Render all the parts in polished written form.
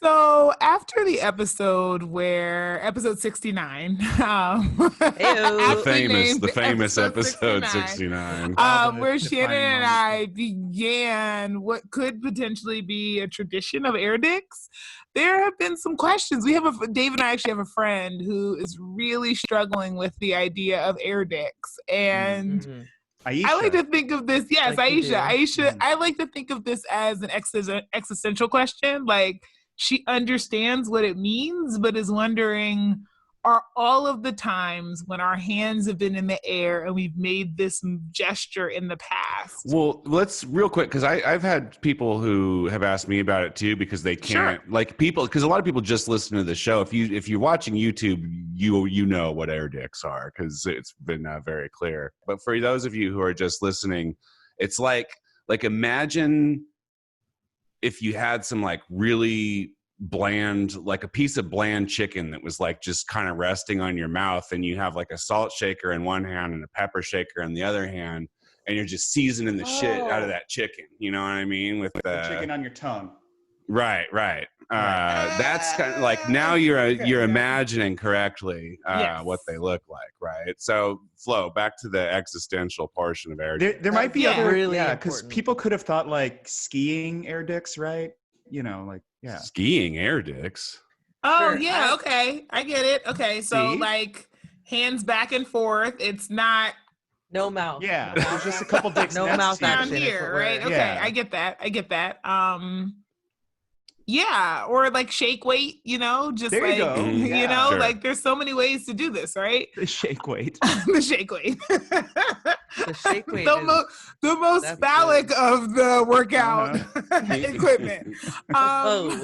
So after the episode episode 69, the famous episode 69, where Shannon and I began what could potentially be a tradition of air dicks, there have been some questions. Dave and I actually have a friend who is really struggling with the idea of air dicks, and Aisha. I like to think of this. Yes, like Aisha. I like to think of this as an existential question. Like, she understands what it means, but is wondering, are all of the times when our hands have been in the air and we've made this gesture in the past? Well, let's real quick, because I've had people who have asked me about it too, because they can't because a lot of people just listen to the show. If you're watching YouTube, you know what air dicks are, because it's been very clear. But for those of you who are just listening, it's like imagine if you had some like really bland, like a piece of bland chicken that was like just kind of resting on your mouth, and you have like a salt shaker in one hand and a pepper shaker in the other hand, and you're just seasoning the shit out of that chicken. You know what I mean? With the chicken on your tongue. Right. That's kind of like, now you're imagining correctly what they look like, right? So, Flo, back to the existential portion of air dicks. There might be other, really because people could have thought like skiing air dicks, right? You know, like skiing air dicks. Oh, Sure. yeah, okay. I get it. Okay, so like hands back and forth. It's not no mouth. Yeah, there's just a couple dicks. No next mouth to you. down action. here, right? Okay, Yeah. I get that. Yeah, or like shake weight, just There you go. Yeah. Sure. like there's so many ways to do this, right? The shake weight. The shake weight. The shake weight. The most that's phallic good. of the workout equipment. A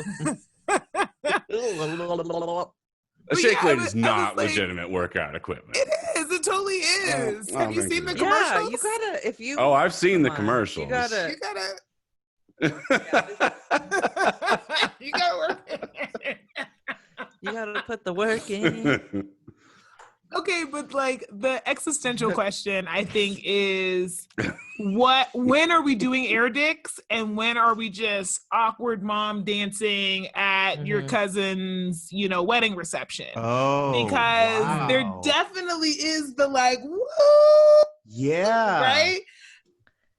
shake weight is I not was like, legitimate workout equipment. It is. It totally is. Oh, Have you thank seen you. the Yeah, commercials? you gotta, if you. Oh, I've seen the Come on, commercials. You gotta. You gotta work it. You gotta put the work in. Okay, but like the existential question, I think, is when are we doing air dicks, and when are we just awkward mom dancing at your cousin's, wedding reception? Oh, because there definitely is the like, woo, yeah, right?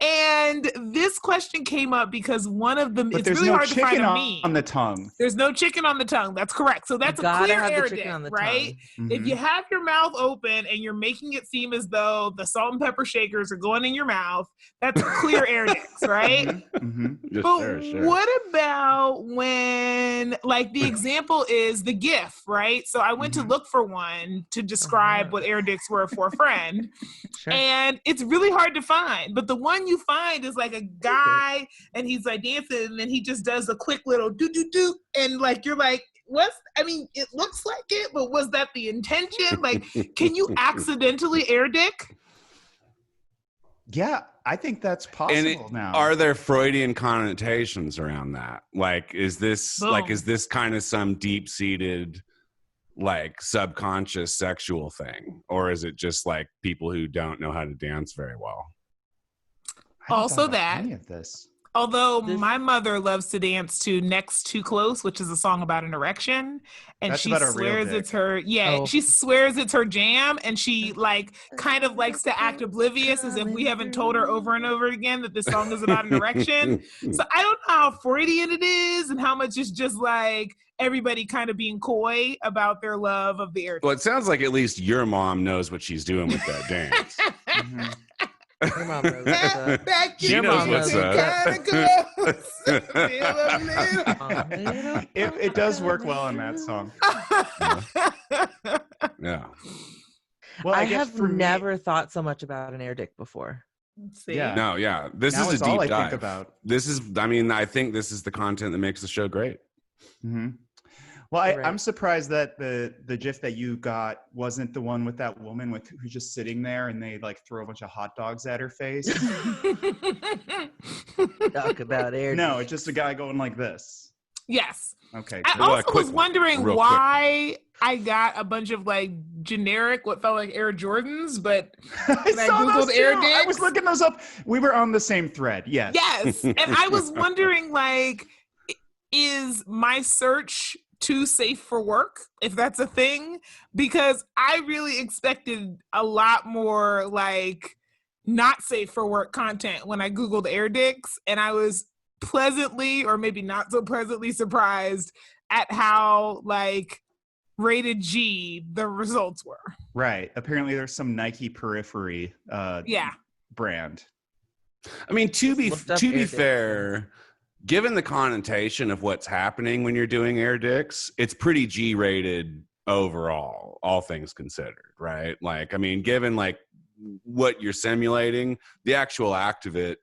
And this question came up because one of them, but it's there's really no hard to find chicken a meme. on the tongue. There's no chicken on the tongue. That's correct. So that's a clear air dick, right? If you have your mouth open and you're making it seem as though the salt and pepper shakers are going in your mouth, that's clear air dicks, right? But what about when, like, the example is the GIF, right? So I went to look for one to describe what air dicks were for a friend, and it's really hard to find. But the one you find is like a guy, and he's like dancing, and then he just does a quick little do, and like you're like, it looks like it, but was that the intention? Like, can you accidentally air dick? Yeah, I think that's possible now. Are there Freudian connotations around that? Like, is this kind of some deep-seated, like, subconscious sexual thing, or is it just like people who don't know how to dance very well? Also that, any of this. Although my mother loves to dance to Next Too Close, which is a song about an erection, and she swears it's her, she swears it's her jam, and she like kind of likes to act oblivious as if we haven't told her over and over again that this song is about an erection. So I don't know how Freudian it is and how much it's just like everybody kind of being coy about their love of the air. Well, it sounds like at least your mom knows what she's doing with that dance. Your mom knows she knows what's up. It does work well in that song. Yeah. Well, I have never thought so much about an air dick before. Yeah. No, yeah. This now is a deep all I dive. think about. I think this is the content that makes the show great. Well, I'm surprised that the GIF that you got wasn't the one with that woman who's just sitting there and they like throw a bunch of hot dogs at her face. Talk about air. No, it's just a guy going like this. Yes. Okay. I also was wondering why I got a bunch of like generic, what felt like Air Jordans, but when I Googled Air Dicks, I was looking those up. We were on the same thread. Yes. Yes. And I was wondering, like, is my search too safe for work, if that's a thing? Because I really expected a lot more like not safe for work content when I Googled air dicks, and I was pleasantly, or maybe not so pleasantly, surprised at how like rated G the results were. Right. Apparently there's some Nike periphery brand. I mean, to be fair, given the connotation of what's happening when you're doing air dicks, it's pretty G-rated overall, all things considered, right? Like, I mean, given like what you're simulating, the actual act of it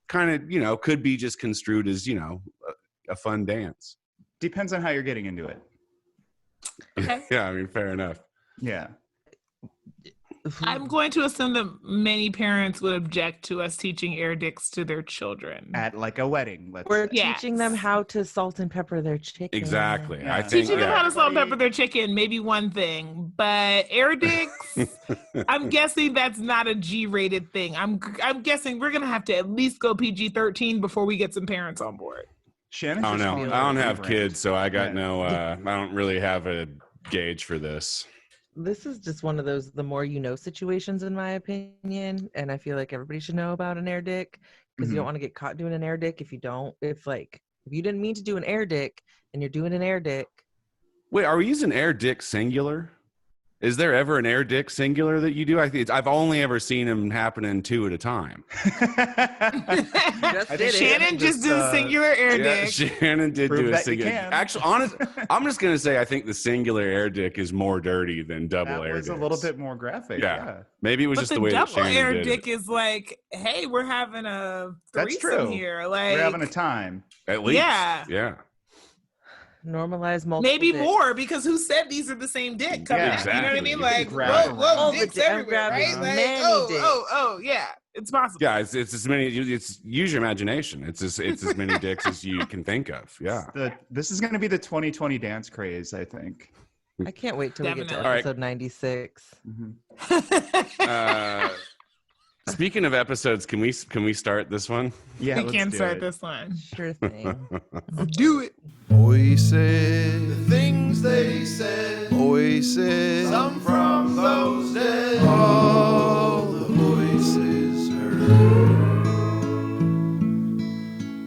kind of, you know, could be just construed as, you know, a fun dance. Depends on how you're getting into it. Okay. Yeah, I mean, fair enough. Yeah. I'm going to assume that many parents would object to us teaching air dicks to their children. At like a wedding. We're teaching them how to salt and pepper their chicken. Exactly. Yeah. I think teaching them how to salt and pepper their chicken, maybe one thing, but air dicks, I'm guessing that's not a G-rated thing. I'm guessing we're going to have to at least go PG-13 before we get some parents on board. Shannon's I don't have kids, so I got I don't really have a gauge for this. This is just one of those the more you know situations, in my opinion, and I feel like everybody should know about an air dick, because you don't want to get caught doing an air dick if you didn't mean to do an air dick and you're doing an air dick. Wait, are we using air dick singular? Is there ever an air dick singular that you do? I think I've only ever seen them happening 2 at a time. Shannon just did a singular air dick. Shannon did do a singular. Actually, I'm just gonna say I think the singular air dick is more dirty than double air dick. That was a little bit more graphic. Yeah. Maybe it was just the way that Shannon did it. Double air dick is like, hey, we're having a threesome here. Like, we're having a time. At least. Yeah. Normalize multiple maybe dicks. more, because who said these are the same dick coming out? Exactly. You know what I mean? Like, whoa, dicks everywhere, right? Like, yeah, it's possible. Yeah, it's as many. It's use your imagination. It's as many dicks as you can think of. Yeah. This is going to be the 2020 dance craze, I think. I can't wait till we get to Definitely. episode 96. Speaking of episodes, can we start this one? Yeah, we can start this one. Sure thing. Do it. Voices, the things they said. Voices, some from those dead. All the voices heard.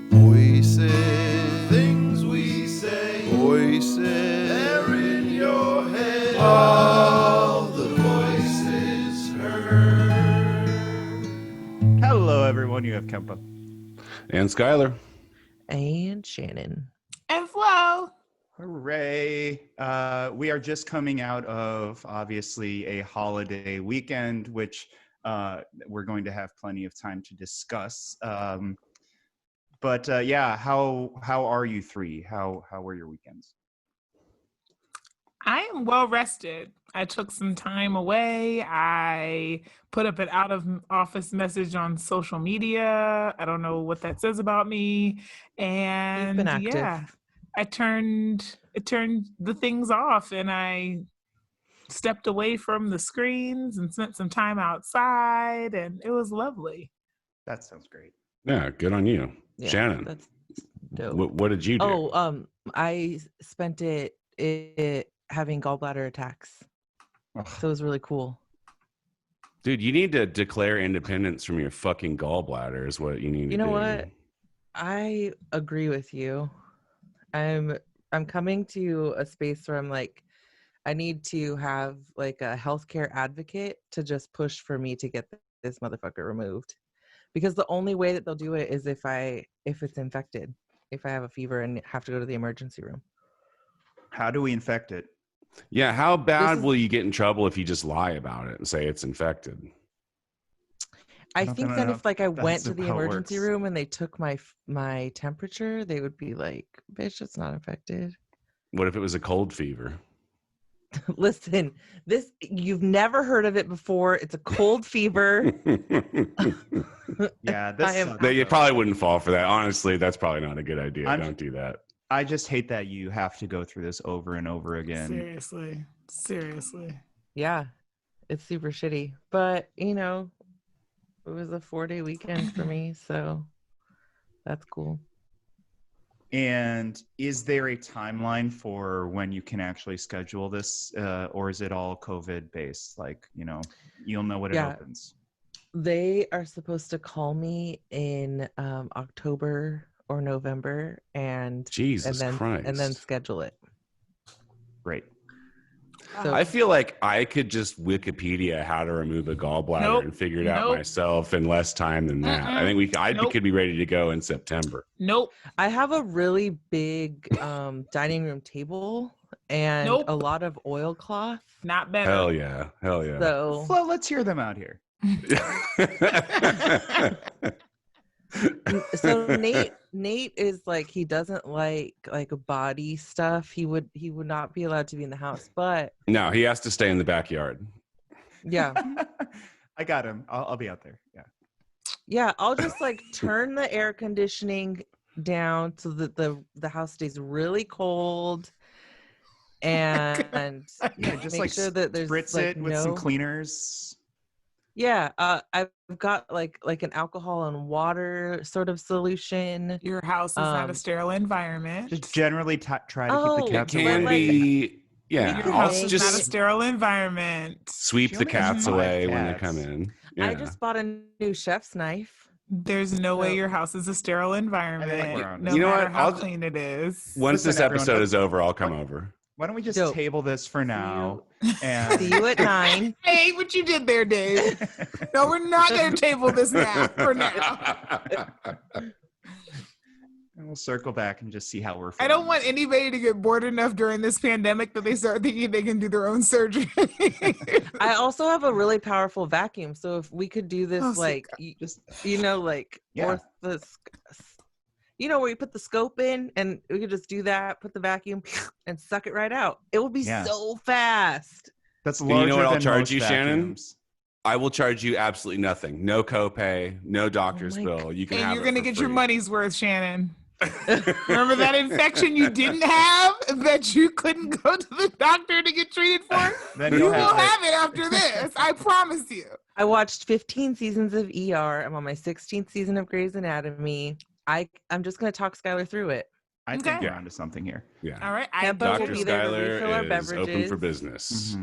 Voices, things we say. Voices, they're in your head. All the voices heard. Hello, everyone. You have Kempa. And Skylar. And Shannon. And Flo. Hooray. We are just coming out of, obviously, a holiday weekend, which we're going to have plenty of time to discuss. But how are you three? How were your weekends? I am well rested. I took some time away. I put up an out of office message on social media. I don't know what that says about me. And You've been active. Yeah, I turned the things off, and I stepped away from the screens and spent some time outside, and it was lovely. That sounds great. Yeah, good on you. Yeah, Shannon. That's dope. What did you do? I spent it having gallbladder attacks. So it was really cool. Dude, you need to declare independence from your fucking gallbladder is what you need to do. You know what? I agree with you. I'm coming to a space where I'm like, I need to have like a healthcare advocate to just push for me to get this motherfucker removed. Because the only way that they'll do it is if it's infected, if I have a fever and have to go to the emergency room. How do we infect it? Yeah, how bad will you get in trouble if you just lie about it and say it's infected? I think that if like I went to the emergency room and they took my temperature, they would be like, "Bitch, it's not infected." What if it was a cold fever? Listen, this you've never heard of it before. It's a cold fever. Yeah, you probably wouldn't fall for that. Honestly, that's probably not a good idea. Don't do that. I just hate that you have to go through this over and over again. Seriously. Yeah, it's super shitty. But, you know, it was a 4-day weekend for me, so that's cool. And is there a timeline for when you can actually schedule this, or is it all COVID based? Like, you'll know when it opens. They are supposed to call me in October or November, and then schedule it. Great. So, I feel like I could just Wikipedia how to remove a gallbladder and figure it out myself in less time than that. I think I could be ready to go in September. I have a really big dining room table and a lot of oilcloth. Not better. Hell yeah. So let's hear them out here. So Nate is like, he doesn't like body stuff. He would not be allowed to be in the house, but no, he has to stay in the backyard. Yeah. I got him. I'll be out there. Yeah, I'll just turn the air conditioning down so that the house stays really cold, and just make sure that there's spritz it with some cleaners. Yeah, I've got an alcohol and water sort of solution. Your house is not a sterile environment. Just generally try to keep the cats away. Your house is not a sterile environment. Sweep the cats away when they come in. Yeah. I just bought a new chef's knife. There's no way your house is a sterile environment. No you know matter what? how clean it is. Once this episode is over, I'll come over. Why don't we just table this for now? And see you at 9. I hate what you did there, Dave. No, we're not going to table this now. For now. And we'll circle back and just see how we're. I don't want anybody to get bored enough during this pandemic that they start thinking they can do their own surgery. I also have a really powerful vacuum, so if we could do this, where you put the scope in, and we could just do that, put the vacuum, and suck it right out. It would be so fast. That's larger. You know what I'll charge you, vacuums. Shannon? I will charge you absolutely nothing. No copay, no doctor's bill. You can and have you're going to get free. your money's worth, Shannon. Remember that infection you didn't have that you couldn't go to the doctor to get treated for? Then you will have it after this. I promise you. I watched 15 seasons of ER. I'm on my 16th season of Grey's Anatomy. I'm just going to talk Skylar through it. I think we're onto something here. Yeah. All right. Dr. Skylar is open for business.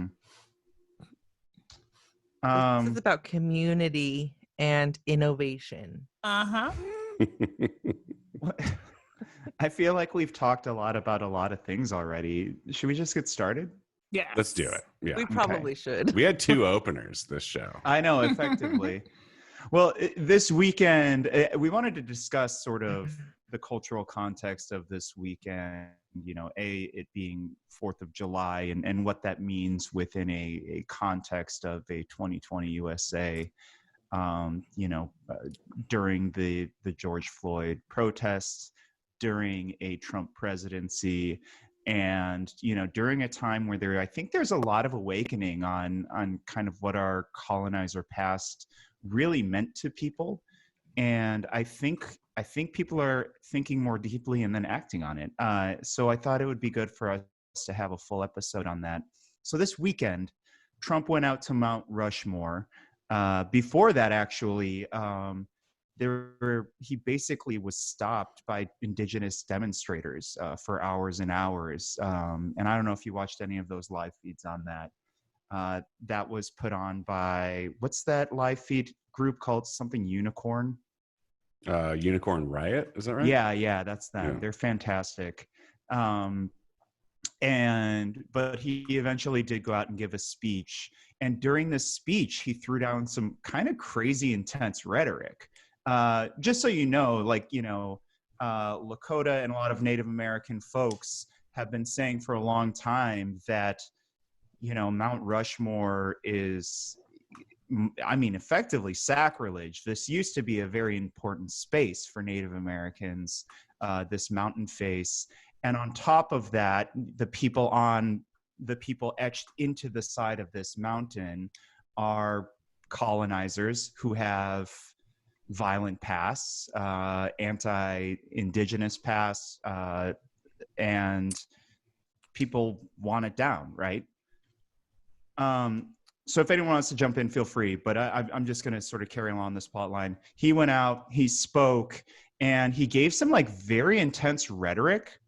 Mm-hmm. This is about community and innovation. Uh-huh. I feel like we've talked a lot about a lot of things already. Should we just get started? Yeah. Let's do it. Yeah. We probably should. We had 2 openers this show. I know, effectively. Well, this weekend, we wanted to discuss sort of the cultural context of this weekend, it being 4th of July and what that means within a context of a 2020 USA, during the George Floyd protests, during a Trump presidency, and, during a time where I think there's a lot of awakening on kind of what our colonizer past really meant to people. And I think people are thinking more deeply and then acting on it. So I thought it would be good for us to have a full episode on that. So this weekend, Trump went out to Mount Rushmore. Before that, actually, he basically was stopped by indigenous demonstrators for hours and hours. And I don't know if you watched any of those live feeds on that. That was put on by, what's that live feed group called? Something Unicorn? Unicorn Riot, is that right? Yeah, that's them. Yeah. They're fantastic. But he eventually did go out and give a speech. And during this speech, he threw down some kind of crazy, intense rhetoric. Just so you know, Lakota and a lot of Native American folks have been saying for a long time that, Mount Rushmore is, effectively sacrilege. This used to be a very important space for Native Americans, this mountain face. And on top of that, the people etched into the side of this mountain are colonizers who have violent pasts, anti-indigenous pasts, and people want it down, right? So if anyone wants to jump in, feel free, but I'm just going to sort of carry along this plot line. He went out, he spoke, and he gave some like very intense rhetoric.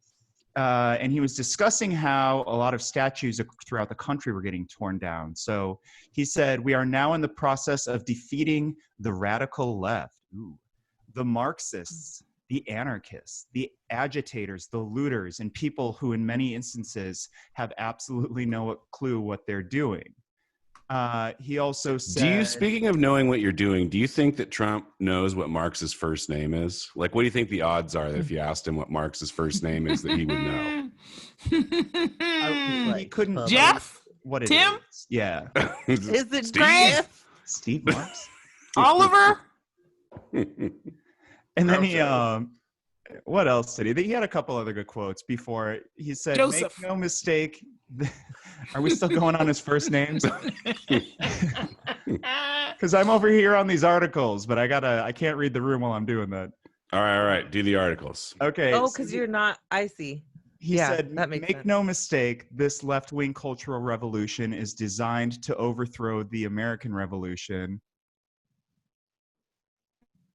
And he was discussing how a lot of statues throughout the country were getting torn down. So he said, "We are now in the process of defeating the radical left, the Marxists, the anarchists, the agitators, the looters, and people who in many instances have absolutely no clue what they're doing." He also said, speaking of knowing what you're doing, do you think that Trump knows what Marx's first name is? Like, what do you think the odds are that if you asked him what Marx's first name is, that he would know? He couldn't. Jeff? What it Tim? is. Yeah. Is it Steve? Jeff? Steve Marx? Oliver? And then he, what else did he? He had a couple other good quotes before. He said, Joseph. "Make no mistake." Are we still going on his first names? Because I'm over here on these articles, but I can't read the room while I'm doing that. All right. Do the articles. Okay. Oh, because you're not. I see. He said, that makes "Make sense. no mistake, this left-wing cultural revolution is designed to overthrow the American Revolution."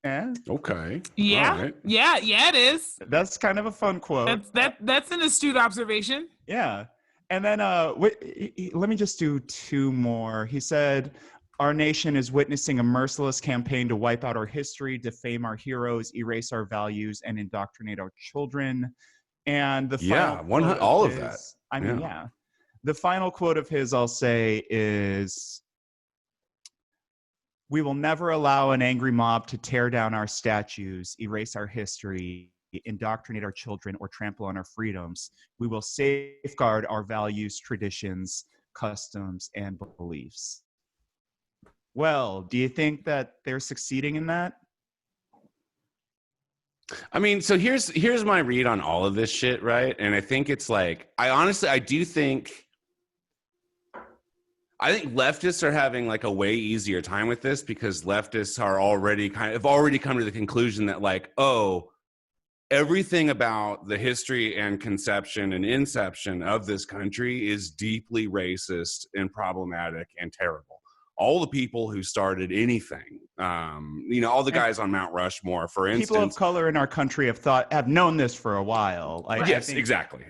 Okay. Yeah. Right. Yeah, it is. That's kind of a fun quote. That's an astute observation. Yeah. And then let me just do two more. He said, "Our nation is witnessing a merciless campaign to wipe out our history, defame our heroes, erase our values, and indoctrinate our children." And the final all of that. I mean, yeah. The final quote of his, I'll say, is, "We will never allow an angry mob to tear down our statues, erase our history, indoctrinate our children, or trample on our freedoms. We will safeguard our values, traditions, customs, and beliefs." Well, do you think that they're succeeding in that? I mean, so here's my read on all of this shit, right? And I think it's like, I think leftists are having like a way easier time with this, because leftists are have already come to the conclusion that like, oh, everything about the history and conception and inception of this country is deeply racist and problematic and terrible. All the people who started anything, all the guys on Mount Rushmore, for instance. People of color in our country have known this for a while. Yes, exactly.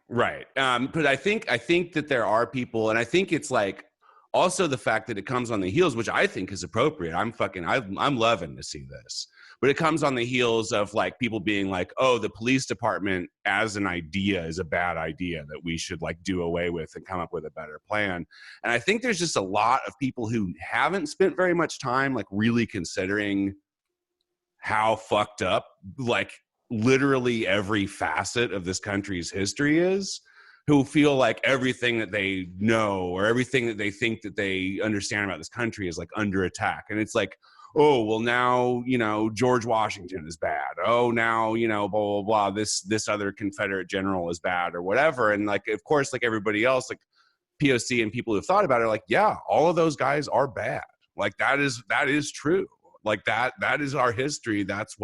Right. But I think that there are people, and I think it's like also the fact that it comes on the heels, which I think is appropriate. I'm loving to see this. But it comes on the heels of like people being like, oh, the police department as an idea is a bad idea that we should like do away with and come up with a better plan. And I think there's just a lot of people who haven't spent very much time like really considering how fucked up like literally every facet of this country's history is, who feel like everything that they know or everything that they think that they understand about this country is like under attack. And it's like, oh, well, now, George Washington is bad. Oh, now, blah, blah, blah. This other Confederate general is bad or whatever. And like, of course, like everybody else, like POC and people who've thought about it are like, yeah, all of those guys are bad. Like that is true. Like that is our history. That's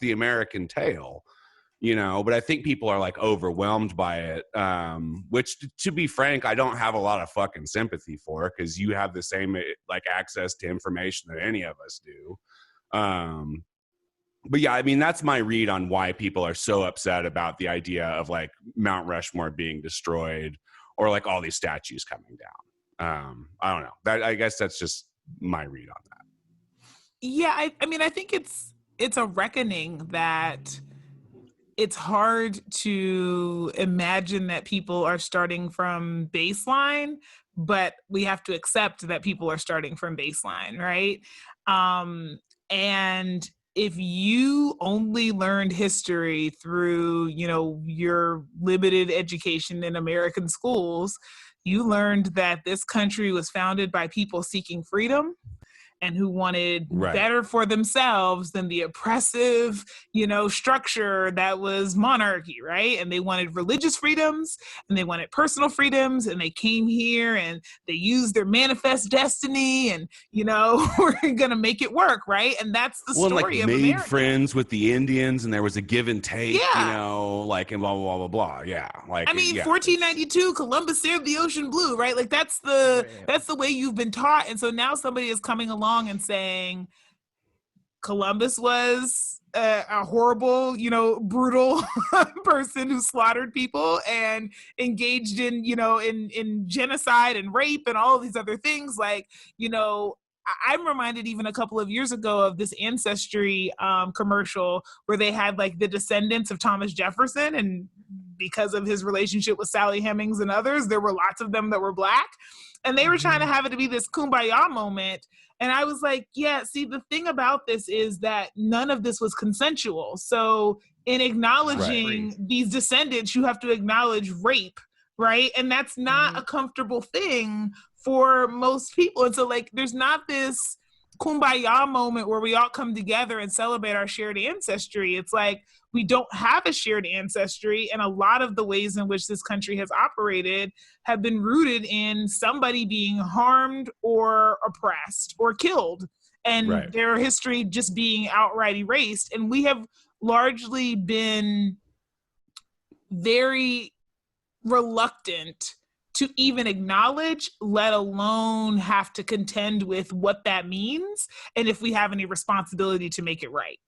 the American tale, but I think people are like overwhelmed by it, which to be frank, I don't have a lot of fucking sympathy for, because you have the same like access to information that any of us do. But yeah, I mean, that's my read on why people are so upset about the idea of like Mount Rushmore being destroyed or like all these statues coming down. I don't know. I guess that's just my read on that. Yeah, I mean, I think it's a reckoning that it's hard to imagine that people are starting from baseline, but we have to accept that people are starting from baseline, right? And if you only learned history through, your limited education in American schools, you learned that this country was founded by people seeking freedom and who wanted better for themselves than the oppressive, structure that was monarchy, right? And they wanted religious freedoms and they wanted personal freedoms, and they came here and they used their manifest destiny and, we're going to make it work, right? And that's the story of America. Made friends with the Indians and there was a give and take, and blah, blah, blah, blah, blah. Yeah. 1492, Columbus sailed the ocean blue, right? Like that's the way you've been taught. And so now somebody is coming along and saying Columbus was a horrible, brutal person who slaughtered people and engaged in, in genocide and rape and all of these other things. Like, I'm reminded even a couple of years ago of this Ancestry commercial where they had like the descendants of Thomas Jefferson, and because of his relationship with Sally Hemings and others, there were lots of them that were Black, and they were trying to have it to be this kumbaya moment. And I was like, yeah, see, the thing about this is that none of this was consensual. So in acknowledging these descendants, you have to acknowledge rape, right? And that's not a comfortable thing for most people. And so like, there's not this kumbaya moment where we all come together and celebrate our shared ancestry. It's like, we don't have a shared ancestry, and a lot of the ways in which this country has operated have been rooted in somebody being harmed or oppressed or killed, and their history just being outright erased. And we have largely been very reluctant to even acknowledge, let alone have to contend with what that means, and if we have any responsibility to make it right.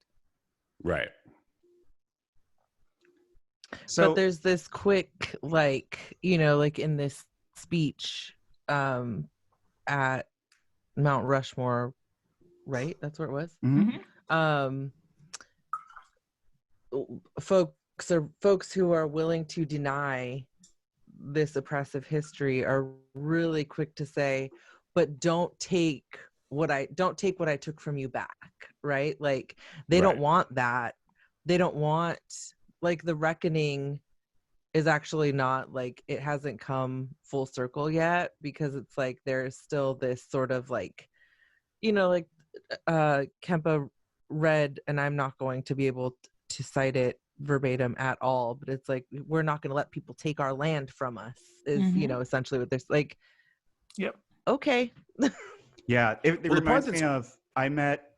Right. So, but there's this quick, like, like in this speech at Mount Rushmore, right? That's where it was. Mm-hmm. Folks who are willing to deny this oppressive history are really quick to say, but don't take what I took from you back, right? Like, they don't want that. They don't want, like, the reckoning is actually not, like, it hasn't come full circle yet, because it's like there's still this sort of like, like Kempa read, and I'm not going to be able to cite it verbatim at all, but it's like, we're not going to let people take our land from us is essentially what there's like. Yep. Okay. Yeah, it reminds me of, I met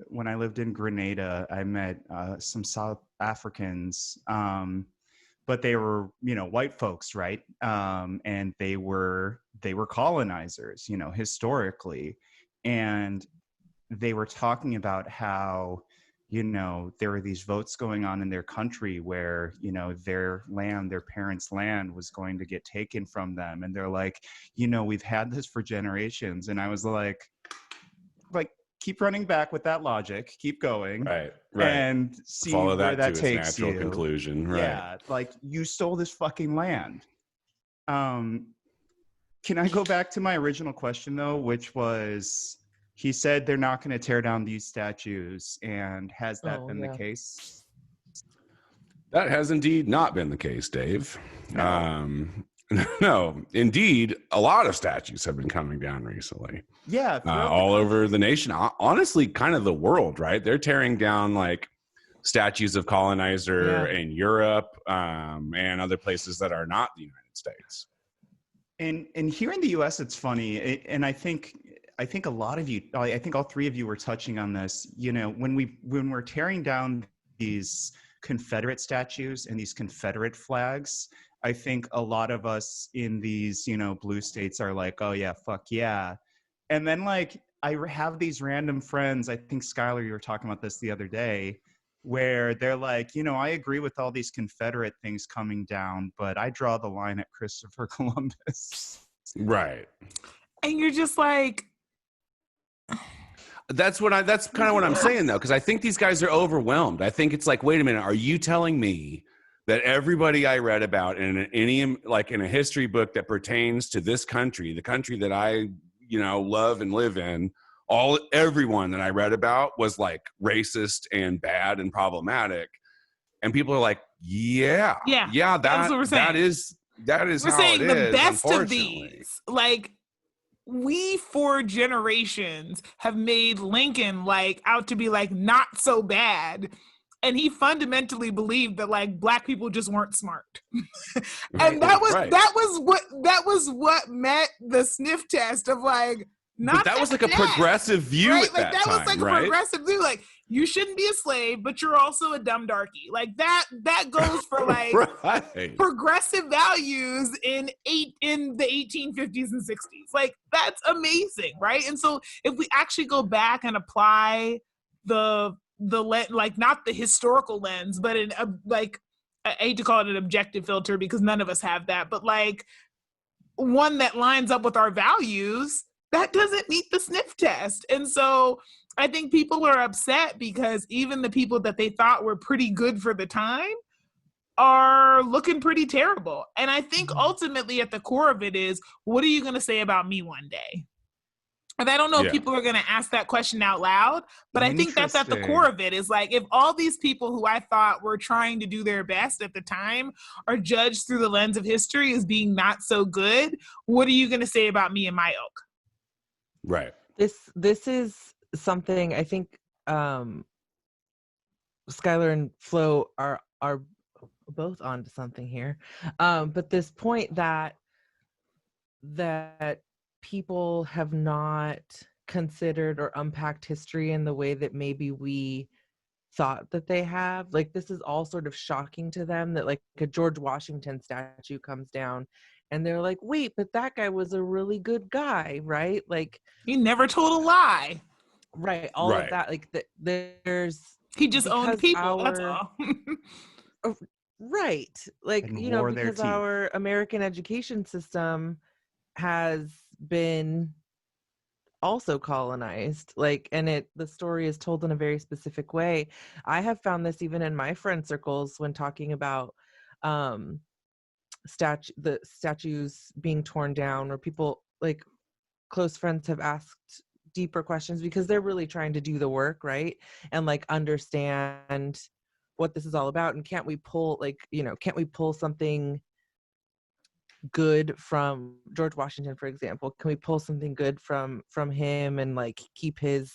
when I lived in Grenada, I met some South Africans, but they were white folks, right? And they were colonizers, historically, and they were talking about how there were these votes going on in their country where, their land, their parents' land was going to get taken from them. And they're like, we've had this for generations. And I was like, keep running back with that logic, keep going. Right. And see follow where that to takes its natural you. conclusion. Right. Yeah. Like, you stole this fucking land. Can I go back to my original question though, which was, he said they're not going to tear down these statues, and has that been the case? That has indeed not been the case, Dave. No, indeed, a lot of statues have been coming down recently. Yeah, all over the nation. Honestly, kind of the world, right? They're tearing down like statues of colonizer in Europe and other places that are not the United States. And here in the U.S., it's funny, and I think a lot of you, I think all three of you were touching on this. When we're tearing down these Confederate statues and these Confederate flags, I think a lot of us in these, blue states are like, oh yeah, fuck yeah. And then like, I have these random friends, I think Skylar, you were talking about this the other day, where they're like, I agree with all these Confederate things coming down, but I draw the line at Christopher Columbus. Right. And you're just like, that's kind of what I'm saying though, because I think these guys are overwhelmed. I think it's like, wait a minute, are you telling me that everybody I read about in a history book that pertains to this country, the country that I love and live in, everyone that I read about was like racist and bad and problematic, and people are like, that is we're how saying it the is, best of these, like, we for generations have made Lincoln like out to be like not so bad, and he fundamentally believed that like black people just weren't smart. And that was what met the sniff test of like, not but that was like a progressive view, right? at like that was time, like right? A progressive view, like, you shouldn't be a slave, but you're also a dumb darky. Like that goes for like progressive values in the 1850s and 60s. Like, that's amazing, right? And so if we actually go back and apply the like not the historical lens, but like, I hate to call it an objective filter because none of us have that, but like one that lines up with our values, that doesn't meet the sniff test. And so I think people are upset because even the people that they thought were pretty good for the time are looking pretty terrible. And I think ultimately at the core of it is, what are you going to say about me one day? And I don't know if people are going to ask that question out loud, but I think that's at the core of it, is like, if all these people who I thought were trying to do their best at the time are judged through the lens of history as being not so good, what are you going to say about me and my ilk? Right. This is something I think Skylar and Flo are both onto something here. But this point that people have not considered or unpacked history in the way that maybe we thought that they have. Like, this is all sort of shocking to them, that like a George Washington statue comes down and they're like, wait, but that guy was a really good guy, right? Like, he never told a lie. Right. All of that. Like, he just owned people. That's all. Right. Like, you know, because our American education system has been also colonized, like, and the story is told in a very specific way. I have found this even in my friend circles when talking about the statues being torn down, or people, like close friends, have asked deeper questions because they're really trying to do the work, right? And like understand what this is all about. And can't we pull something good from George Washington, for example? Can we pull something good from him and like keep his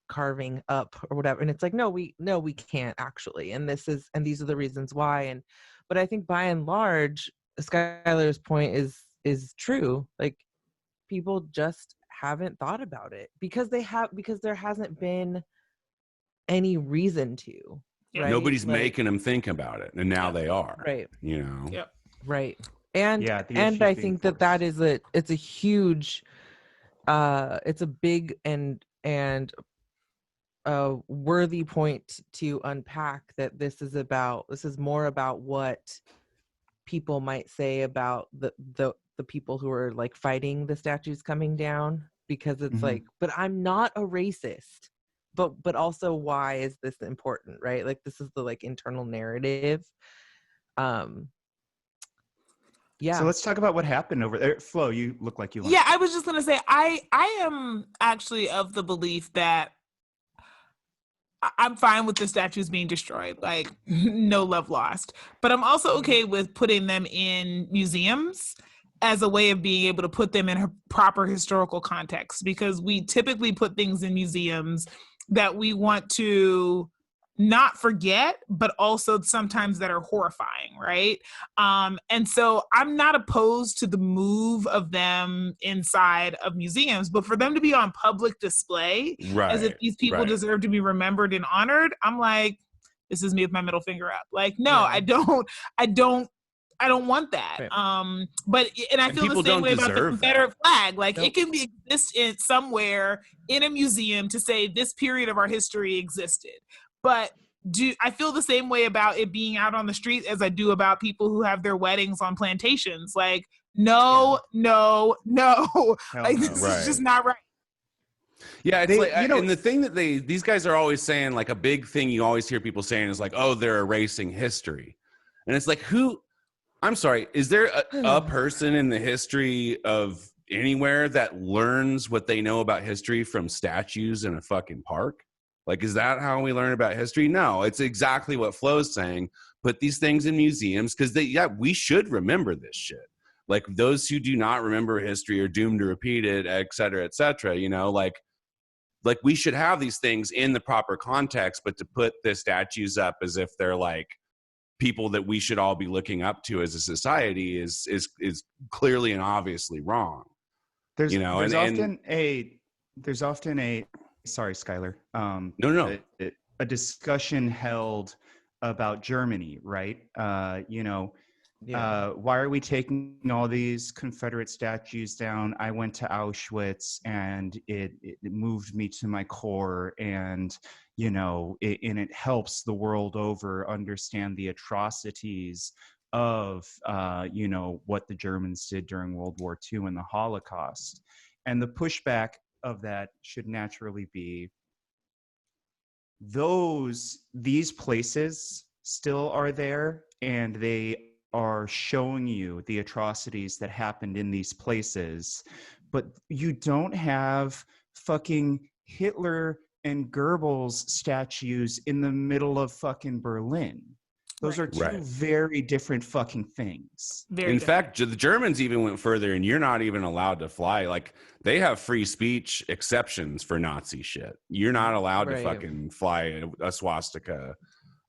carving up or whatever? And it's like, no, we can't actually. And these are the reasons why. But I think by and large, Skylar's point is true. Like, people just haven't thought about it because there hasn't been any reason to. Right? Nobody's making them think about it, and now they are. Right. You know. Yep. Right. And I think that is it's a huge, it's a big and a worthy point to unpack, that this is more about what people might say about the people who are like fighting the statues coming down, because it's like, but I'm not a racist, but also, why is this important, right? Like, this is the like internal narrative. Yeah. So let's talk about what happened over there. Flo, you look like you want. Yeah, I was just gonna say, I am actually of the belief that I'm fine with the statues being destroyed, like no love lost. But I'm also okay with putting them in museums as a way of being able to put them in a proper historical context, because we typically put things in museums that we want to not forget, but also sometimes that are horrifying, right? And so I'm not opposed to the move of them inside of museums, but for them to be on public display, as if these people deserve to be remembered and honored, I'm like, this is me with my middle finger up. Like, no, I don't want that. Right. But I feel the same way about the Confederate flag. Like, it can exist in somewhere in a museum to say this period of our history existed. But I feel the same way about it being out on the street as I do about people who have their weddings on plantations. Like, no. Like, this is just not right. Yeah, it's like, and the thing that these guys are always saying, like, a big thing you always hear people saying is like, oh, they're erasing history. And it's like, I'm sorry, is there a person in the history of anywhere that learns what they know about history from statues in a fucking park? Like, is that how we learn about history? No, it's exactly what Flo's saying. Put these things in museums, because we should remember this shit. Like, those who do not remember history are doomed to repeat it, et cetera, you know, like we should have these things in the proper context, but to put the statues up as if they're like people that we should all be looking up to as a society is clearly and obviously wrong. There's often a sorry, Skylar. No. A discussion held about Germany, right? Why are we taking all these Confederate statues down? I went to Auschwitz and it moved me to my core. And, you know, and it helps the world over understand the atrocities of, you know, what the Germans did during World War II and the Holocaust. And the pushback of that should naturally be these places still are there, and they are showing you the atrocities that happened in these places, but you don't have fucking Hitler and Goebbels statues in the middle of fucking Berlin. Those are two very different fucking things. In fact, the Germans even went further, and you're not even allowed to fly. Like, they have free speech exceptions for Nazi shit. You're not allowed to fucking fly a swastika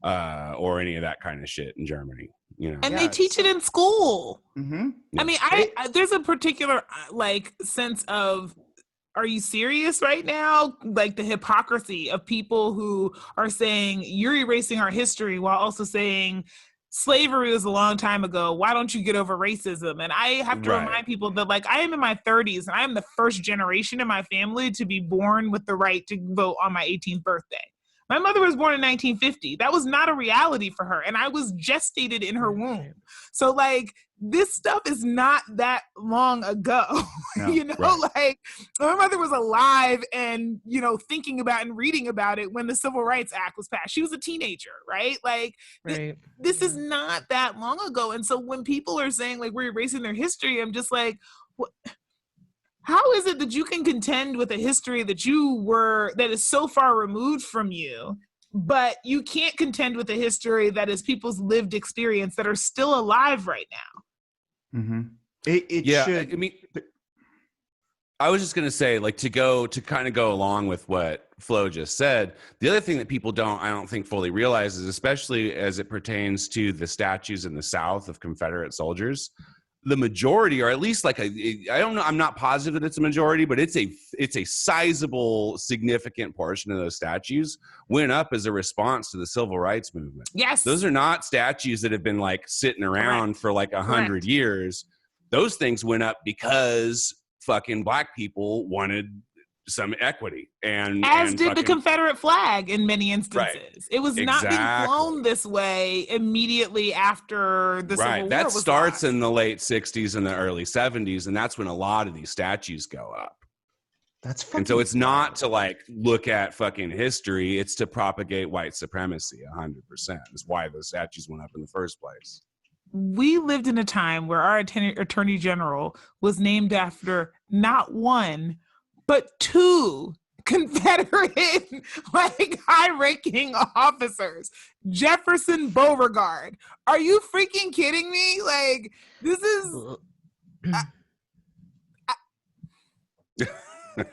or any of that kind of shit in Germany. You know, and they teach it in school. Mm-hmm. I mean, I there's a particular like sense of, are you serious right now? Like the hypocrisy of people who are saying you're erasing our history while also saying slavery was a long time ago. Why don't you get over racism? And I have to remind people that, like, I am in my 30s and I am the first generation in my family to be born with the right to vote on my 18th birthday. My mother was born in 1950. That was not a reality for her. And I was gestated in her womb. So, like, this stuff is not that long ago. No, you know, like, my mother was alive and, you know, thinking about and reading about it when the Civil Rights Act was passed. She was a teenager, right? Like, this is not that long ago. And so when people are saying, like, we're erasing their history, I'm just like, what? How is it that you can contend with a history that is so far removed from you, but you can't contend with a history that is people's lived experience that are still alive right now? Mm-hmm. It should. I mean, I was just going to say, like, to kind of go along with what Flo just said, the other thing that people I don't think fully realize is, especially as it pertains to the statues in the South of Confederate soldiers, the majority, or at least like I don't know, I'm not positive that it's a majority, but it's a sizable, significant portion of those statues went up as a response to the civil rights movement. Yes. Those are not statues that have been like sitting around for like 100 years. Those things went up because fucking black people wanted some equity, and did the Confederate flag in many instances. It was not being flown this way immediately after the Civil War. That starts in the late 60s and the early 70s, and that's when a lot of these statues go up. That's fucking. And so it's not to like look at fucking history; it's to propagate white supremacy. 100% is why those statues went up in the first place. We lived in a time where our attorney general was named after not one, but two Confederate, like, high-ranking officers. Jefferson Beauregard. Are you freaking kidding me? Like, this is...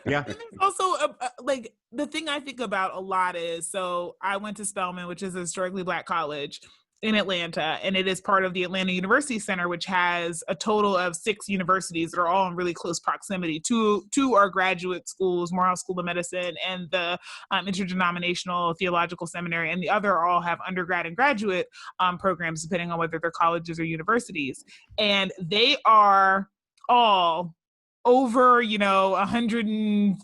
Yeah. And there's also, like, the thing I think about a lot is, so I went to Spelman, which is a historically Black college in Atlanta, and it is part of the Atlanta University Center, which has a total of 6 universities that are all in really close proximity. Two are graduate schools, Morehouse School of Medicine and the Interdenominational Theological Seminary, and the other all have undergrad and graduate programs, depending on whether they're colleges or universities. And they are all over, you know, 100 and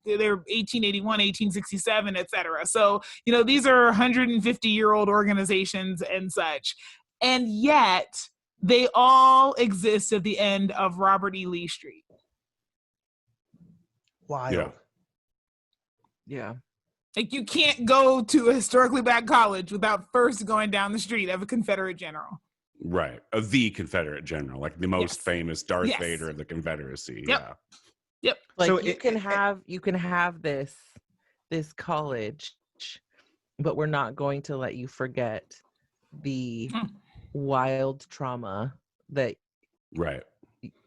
they're 1881, 1867, et cetera. So, you know, these are 150-year-old organizations and such. And yet they all exist at the end of Robert E. Lee Street. Wild. Yeah. Like, you can't go to a historically Black college without first going down the street of a Confederate general. Right. Of the Confederate general, like the most famous Darth Vader of the Confederacy. Yep. Yeah. Yep. Like, so you can have this college, but we're not going to let you forget the wild trauma that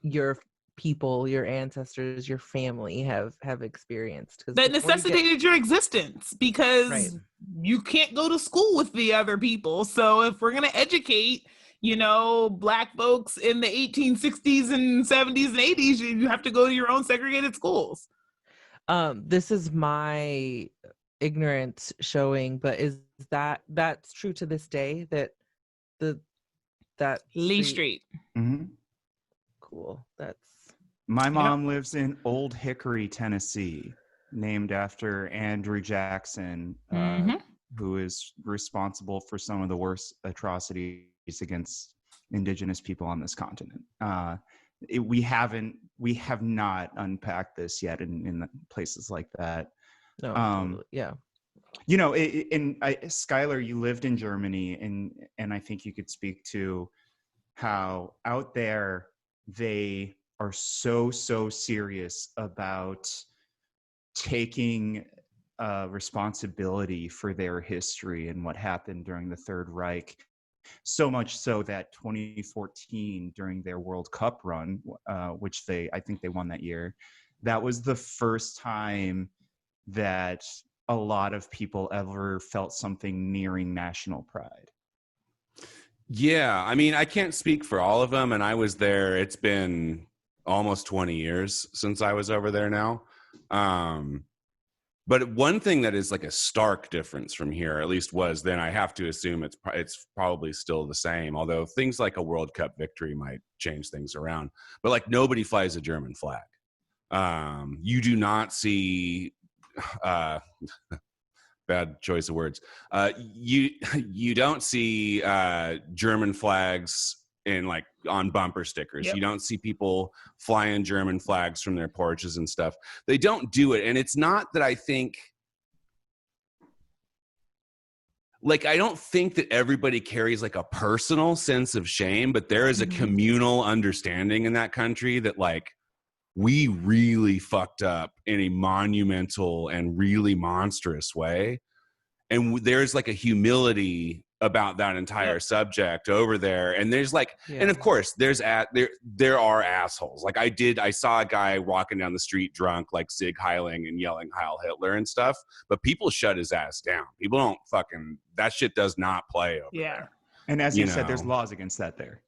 your people, your ancestors, your family have experienced. That necessitated your existence, because you can't go to school with the other people. So if we're going to educate, you know, Black folks in the 1860s and 70s and 80s, you have to go to your own segregated schools. This is my ignorance showing, but is that's true to this day, that Lee Street? Mm-hmm. Cool. That's my mom lives in Old Hickory, Tennessee. named after Andrew Jackson, who is responsible for some of the worst atrocities against indigenous people on this continent. We have not unpacked this yet in places like that. No, totally. Yeah. You know, Skylar, you lived in Germany, and I think you could speak to how out there they are so serious about taking responsibility for their history and what happened during the Third Reich. So much so that 2014, during their World Cup run, which I think they won that year, that was the first time that a lot of people ever felt something nearing national pride. Yeah, I mean, I can't speak for all of them, and I was there. It's been almost 20 years since I was over there now. But one thing that is like a stark difference from here, at least was then, I have to assume it's probably still the same, although things like a World Cup victory might change things around. But like, nobody flies a German flag. You do not see bad choice of words. You don't see German flags on bumper stickers. Yep. You don't see people flying German flags from their porches and stuff. They don't do it. And it's not that I don't think that everybody carries like a personal sense of shame, but there is a communal understanding in that country that like, we really fucked up in a monumental and really monstrous way. And there's like a humility about that entire subject over there. And there's and of course there are assholes. Like I saw a guy walking down the street drunk, like Sig Heiling and yelling Heil Hitler and stuff, but people shut his ass down. People don't that shit does not play over there. And as you said, there's laws against that there.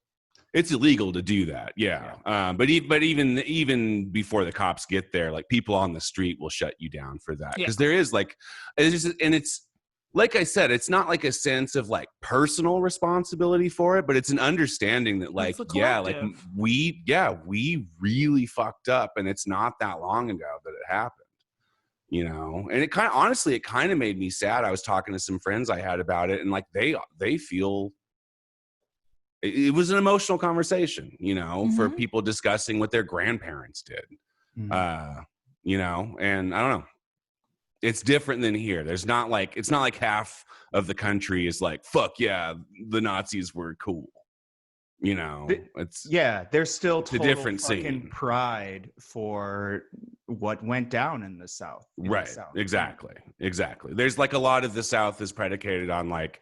It's illegal to do that. Yeah. But even before the cops get there, like people on the street will shut you down for that. Because there is it's like I said, it's not like a sense of like personal responsibility for it, but it's an understanding that like, we really fucked up, and it's not that long ago that it happened, you know? And it kind of made me sad. I was talking to some friends I had about it, and like, they feel it was an emotional conversation, you know, for people discussing what their grandparents did, you know, and I don't know. It's different than here. It's not like half of the country is like, fuck yeah, the Nazis were cool. You know, there's still a different fucking pride for what went down in the South. Right. Exactly. There's like a lot of the South is predicated on like,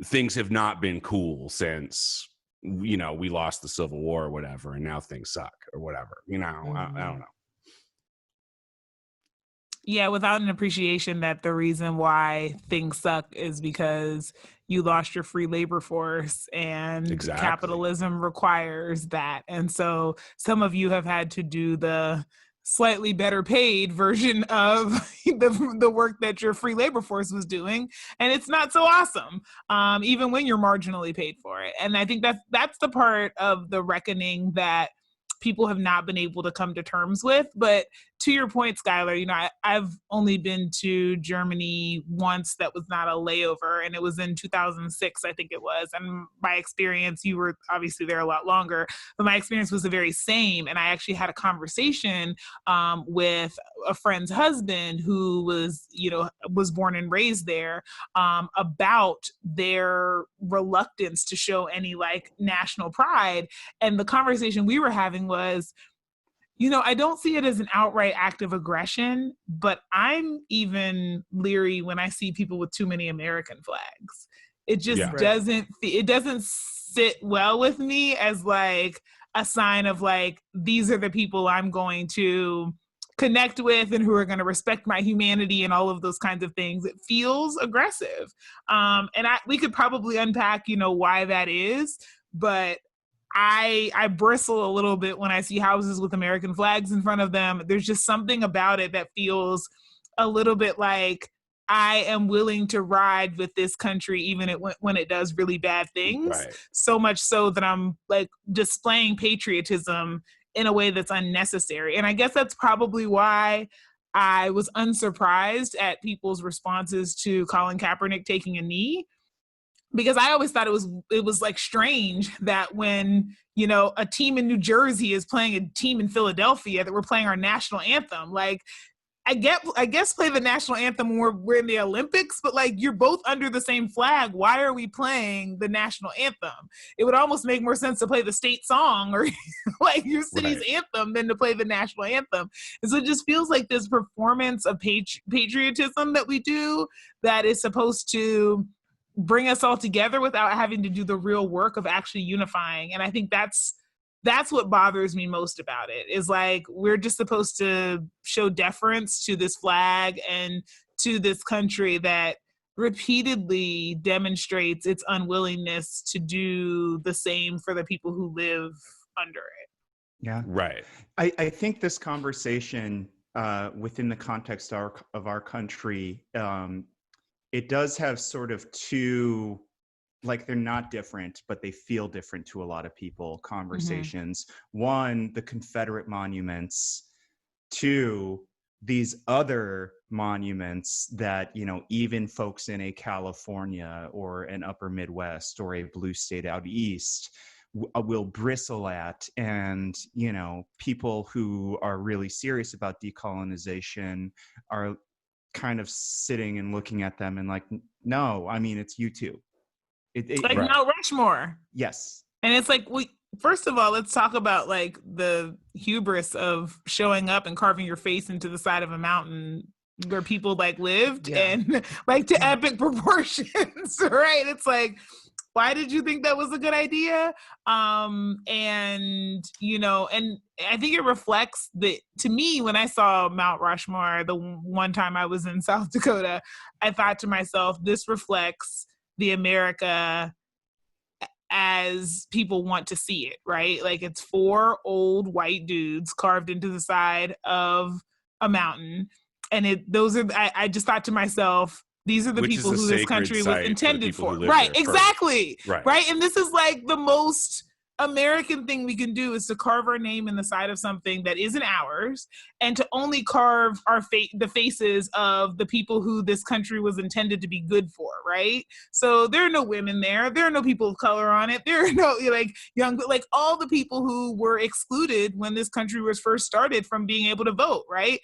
things have not been cool since, you know, we lost the Civil War or whatever, and now things suck or whatever, you know. I don't know. Yeah, without an appreciation that the reason why things suck is because you lost your free labor force, and capitalism requires that. And so some of you have had to do the slightly better paid version of the work that your free labor force was doing, and it's not so awesome, even when you're marginally paid for it. And I think that's the part of the reckoning that people have not been able to come to terms with. But to your point, Skylar, you know, I've only been to Germany once. That was not a layover, and it was in 2006, I think it was. And my experience, you were obviously there a lot longer, but my experience was the very same. And I actually had a conversation with a friend's husband who was born and raised there, about their reluctance to show any like national pride. And the conversation we were having was, you know, I don't see it as an outright act of aggression, but I'm even leery when I see people with too many American flags. It just doesn't sit well with me as like a sign of like, these are the people I'm going to connect with and who are going to respect my humanity and all of those kinds of things. It feels aggressive. And we could probably unpack, you know, why that is, but I bristle a little bit when I see houses with American flags in front of them. There's just something about it that feels a little bit like, I am willing to ride with this country even when it does really bad things. Right. So much so that I'm like displaying patriotism in a way that's unnecessary. And I guess that's probably why I was unsurprised at people's responses to Colin Kaepernick taking a knee, because I always thought it was like strange that when, you know, a team in New Jersey is playing a team in Philadelphia, that we're playing our national anthem. Like, I guess play the national anthem when we're in the Olympics, but like, you're both under the same flag. Why are we playing the national anthem? It would almost make more sense to play the state song or like your city's anthem than to play the national anthem. And so it just feels like this performance of patriotism that we do that is supposed to bring us all together without having to do the real work of actually unifying. And I think that's what bothers me most about it, is like, we're just supposed to show deference to this flag and to this country that repeatedly demonstrates its unwillingness to do the same for the people who live under it. Yeah. Right. I think this conversation within the context of our country, it does have sort of two, like, they're not different, but they feel different to a lot of people, conversations. One, the Confederate monuments. Two, these other monuments that, you know, even folks in a California or an upper Midwest or a blue state out east will bristle at. And, you know, people who are really serious about decolonization are kind of sitting and looking at them and like, no, I mean, it's YouTube. Like Mount Rushmore. Yes. And it's like, first of all, let's talk about like the hubris of showing up and carving your face into the side of a mountain where people like lived and like to epic proportions, right? It's like, why did you think that was a good idea? And, you know, and I think it reflects to me, when I saw Mount Rushmore, the one time I was in South Dakota, I thought to myself, this reflects the America as people want to see it, right? Like, it's 4 old white dudes carved into the side of a mountain. And I just thought to myself, these are the people who this country was intended for. Right, exactly. Right. And this is like the most American thing we can do, is to carve our name in the side of something that isn't ours, and to only carve the faces of the people who this country was intended to be good for, right? So there are no women there. There are no people of color on it. There are no like young, like all the people who were excluded when this country was first started from being able to vote, right?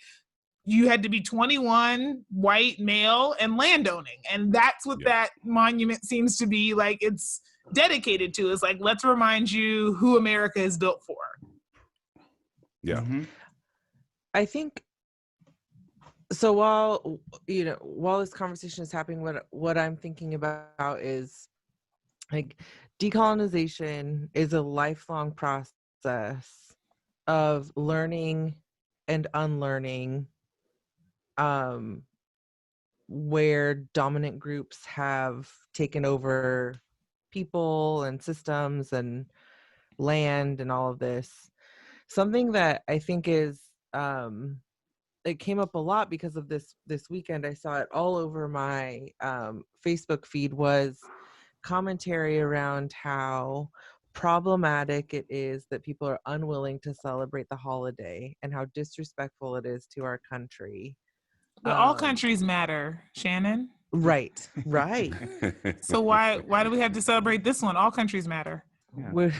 You had to be 21, white, male, and landowning. And that's what that monument seems to be like. It's dedicated to. Is like, let's remind you who America is built for. Yeah. I think so. While this conversation is happening, what I'm thinking about is like, decolonization is a lifelong process of learning and unlearning, where dominant groups have taken over people and systems and land and all of this. Something that I think is it came up a lot because of this weekend. I saw it all over my Facebook feed, was commentary around how problematic it is that people are unwilling to celebrate the holiday and how disrespectful it is to our country. But all countries matter, Shannon. Right. So why do we have to celebrate this one? All countries matter. Yeah.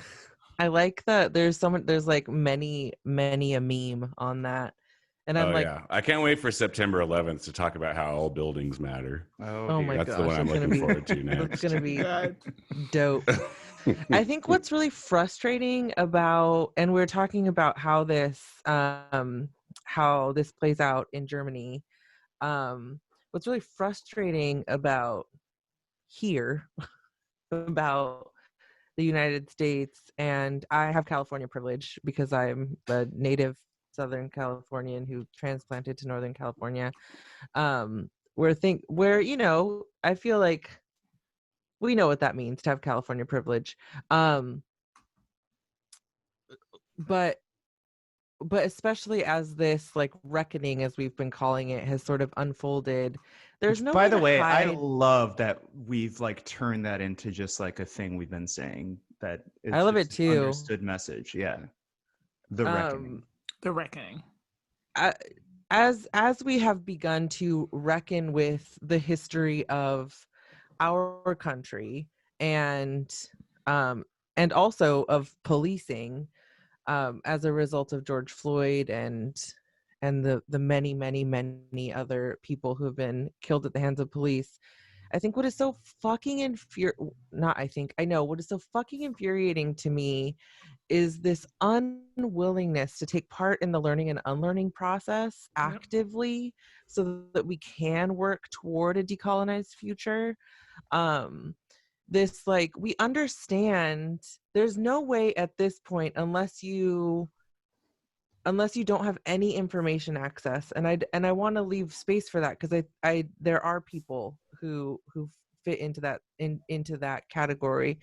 I like that there's like many a meme on that. And I'm I can't wait for September 11th to talk about how all buildings matter. Oh my gosh. That's the one I'm looking forward to next. It's going to be dope. I think what's really frustrating about, and we're talking about how this plays out in Germany. What's really frustrating about here, about the United States, and I have California privilege because I'm a native Southern Californian who transplanted to Northern California, where you know, I feel like we know what that means to have California privilege, but especially as this like reckoning, as we've been calling it, has sort of unfolded, there's no. By the way, I love that we've like turned that into just like a thing we've been saying. That I love it too. Understood message, yeah. The reckoning. The reckoning. as we have begun to reckon with the history of our country and also of policing, as a result of George Floyd and the many other people who have been killed at the hands of police, I think what is so fucking what is so fucking infuriating to me is this unwillingness to take part in the learning and unlearning process actively so that we can work toward a decolonized future. This, like, we understand there's no way at this point, unless you don't have any information access, and I want to leave space for that, because I there are people who fit into that category,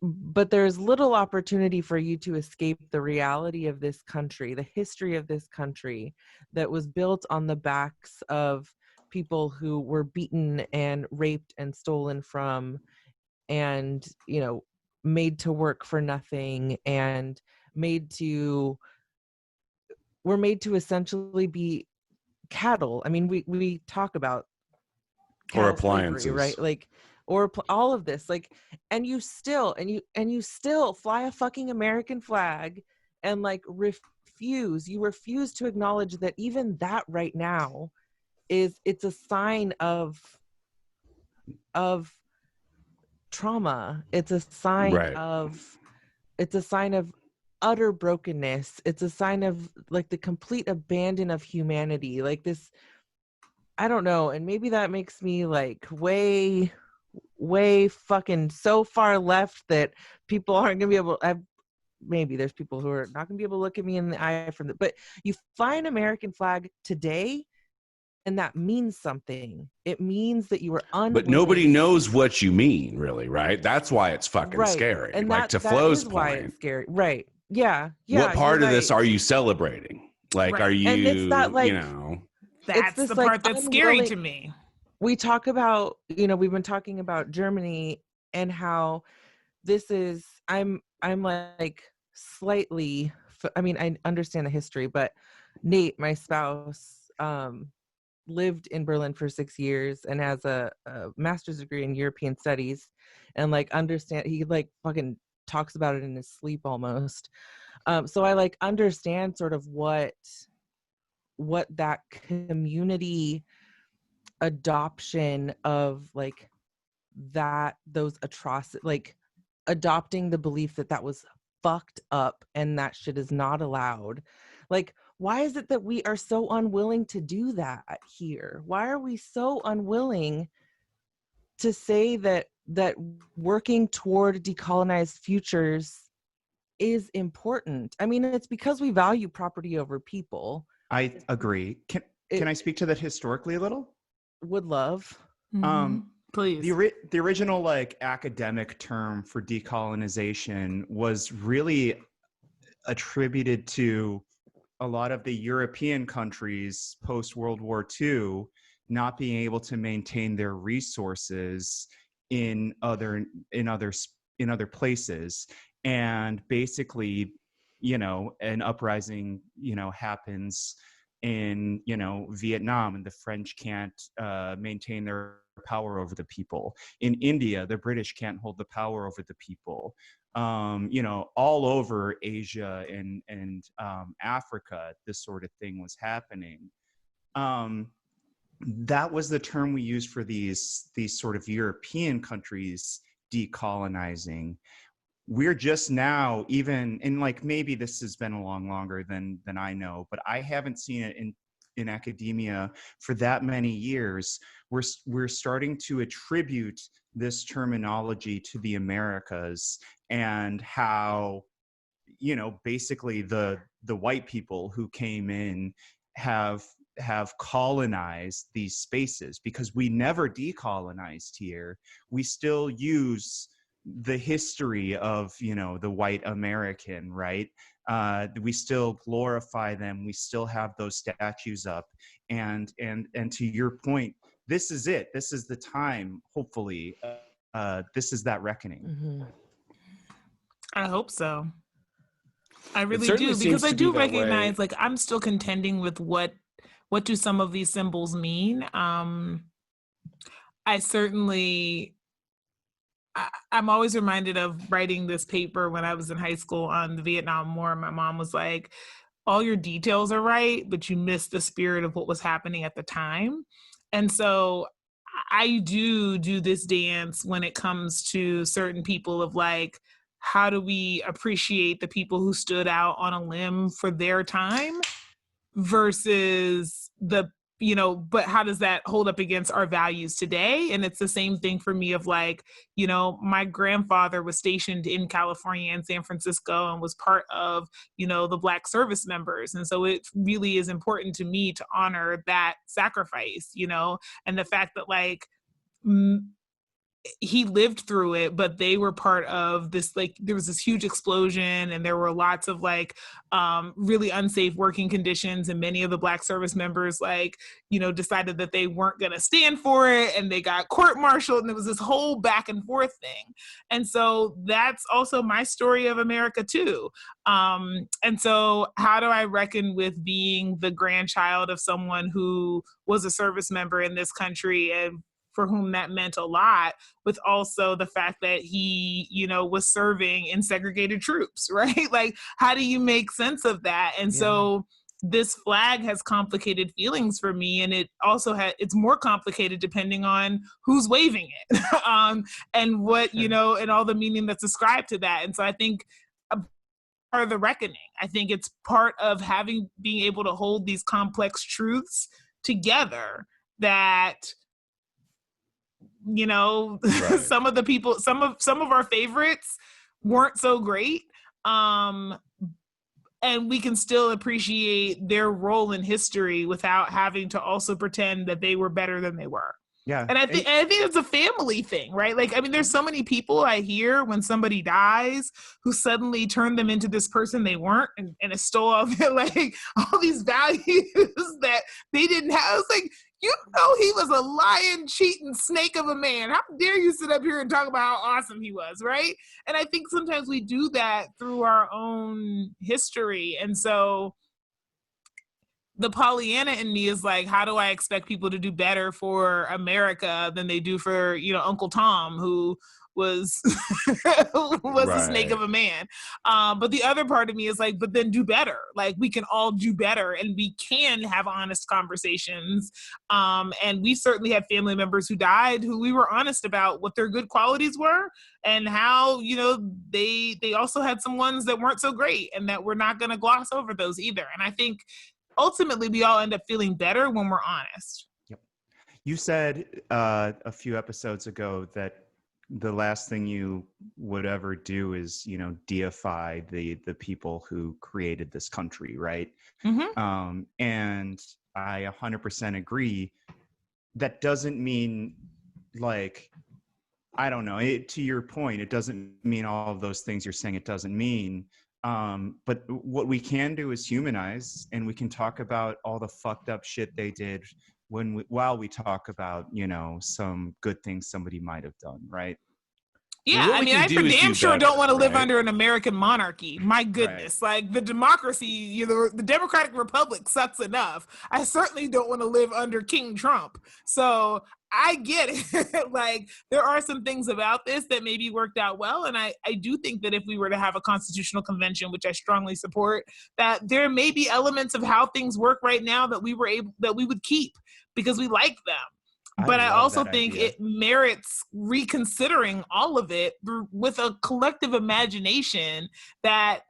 but there's little opportunity for you to escape the reality of this country, the history of this country that was built on the backs of people who were beaten and raped and stolen from, and, you know, made to work for nothing, and were made to essentially be cattle. I mean, we talk about or appliances, slavery, right? Like, or all of this, like, and you still fly a fucking American flag and, like, refuse to acknowledge that even that right now it's a sign of trauma. It's a sign of utter brokenness. It's a sign of, like, the complete abandon of humanity, like this. I don't know, and maybe that makes me, like, way fucking so far left that people aren't gonna be able. Maybe there's people who are not gonna be able to look at me in the eye but you fly an American flag today, and that means something. It means that you were unwilling. But nobody knows what you mean, really, right? That's why it's fucking scary. And like, to Flo's point, why it's scary. Right. Yeah. What part of this are you celebrating? Like, are you, and it's that, like, you know, that's the part that's scary to me. We talk about, you know, we've been talking about Germany and how this is, I'm like slightly, I mean, I understand the history, but Nate, my spouse, lived in Berlin for 6 years and has a master's degree in European studies, and, like, he, like, fucking talks about it in his sleep almost. So I, like, understand sort of what that community adoption of, like, those atrocities, like, adopting the belief that was fucked up and that shit is not allowed. Like, why is it that we are so unwilling to do that here? Why are we so unwilling to say that working toward decolonized futures is important? I mean, it's because we value property over people. I agree. Can I speak to that historically a little? Would love. Please. The original, like, academic term for decolonization was really attributed to a lot of the European countries post World War II not being able to maintain their resources in other places, and basically, you know, an uprising, you know, happens in, you know, Vietnam, and the French can't maintain their power over the people. In India, the British can't hold the power over the people. You know, all over Asia and Africa, this sort of thing was happening. That was the term we used for these sort of European countries decolonizing. We're just now, even, and, like, maybe this has been along longer than I know, but I haven't seen it in academia for that many years. We're starting to attribute this terminology to the Americas, and how, you know, basically the white people who came in have colonized these spaces, because we never decolonized here. We still use the history of, you know, the white American, right? We still glorify them. We still have those statues up, and to your point, this is it. This is the time. Hopefully, this is that reckoning. Mm-hmm. I hope so. I really do, because I do recognize, like, I'm still contending with what do some of these symbols mean. I certainly, I'm always reminded of writing this paper when I was in high school on the Vietnam War. My mom was like, all your details are right, but you missed the spirit of what was happening at the time. And so I do this dance when it comes to certain people of like, how do we appreciate the people who stood out on a limb for their time versus the, you know, but how does that hold up against our values today? And it's the same thing for me of like, you know, my grandfather was stationed in California and San Francisco and was part of, you know, the Black service members. And so it really is important to me to honor that sacrifice, you know, and the fact that like, he lived through it, but they were part of this, like, there was this huge explosion and there were lots of like really unsafe working conditions. And many of the Black service members, like, you know, decided that they weren't going to stand for it and they got court-martialed and there was this whole back and forth thing. And so that's also my story of America too. And so how do I reckon with being the grandchild of someone who was a service member in this country and for whom that meant a lot, with also the fact that he, you know, was serving in segregated troops, right? Like, how do you make sense of that? And so this flag has complicated feelings for me. And it also it's more complicated depending on who's waving it and what, you know, and all the meaning that's ascribed to that. And so I think part of the reckoning, I think it's part of being able to hold these complex truths together that, you know, right. some of the people, some of our favorites weren't so great. And we can still appreciate their role in history without having to also pretend that they were better than they were. Yeah. And I think it's a family thing, right? Like, I mean, there's so many people I hear when somebody dies who suddenly turn them into this person they weren't and it stole all their, like, all these values that they didn't have. It's like, you know, he was a lying, cheating snake of a man. How dare you sit up here and talk about how awesome he was, right? And I think sometimes we do that through our own history. And so the Pollyanna in me is like, how do I expect people to do better for America than they do for, you know, Uncle Tom, who was a snake of a man. But the other part of me is like, but then do better. Like, we can all do better and we can have honest conversations. And we certainly had family members who died who we were honest about what their good qualities were and how, you know, they also had some ones that weren't so great and that we're not going to gloss over those either. And I think ultimately we all end up feeling better when we're honest. Yep. You said a few episodes ago that the last thing you would ever do is, you know, deify the people who created this country, right? Mm-hmm. And I 100% agree. That doesn't mean, like, I don't know, to your point, it doesn't mean all of those things you're saying it doesn't mean. But what we can do is humanize, and we can talk about all the fucked up shit they did while we talk about, you know, some good things somebody might have done, right? Yeah, I mean, I for damn sure don't want to live under an American monarchy. My goodness, like, the democracy, you know, the Democratic Republic sucks enough. I certainly don't want to live under King Trump. So I get it. Like, there are some things about this that maybe worked out well. And I do think that if we were to have a constitutional convention, which I strongly support, that there may be elements of how things work right now that we would keep because we like them. But I also think it merits reconsidering all of it with a collective imagination. That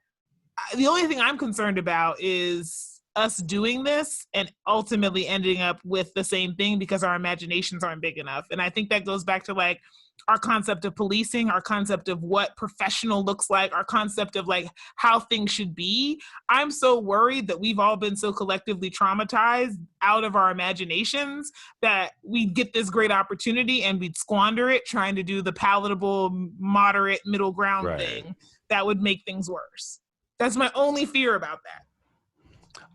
the only thing I'm concerned about is us doing this and ultimately ending up with the same thing because our imaginations aren't big enough. And I think that goes back to, like, our concept of policing, our concept of what professional looks like, our concept of, like, how things should be. I'm so worried that we've all been so collectively traumatized out of our imaginations that we'd get this great opportunity and we'd squander it trying to do the palatable, moderate, middle ground thing that would make things worse. That's my only fear about that.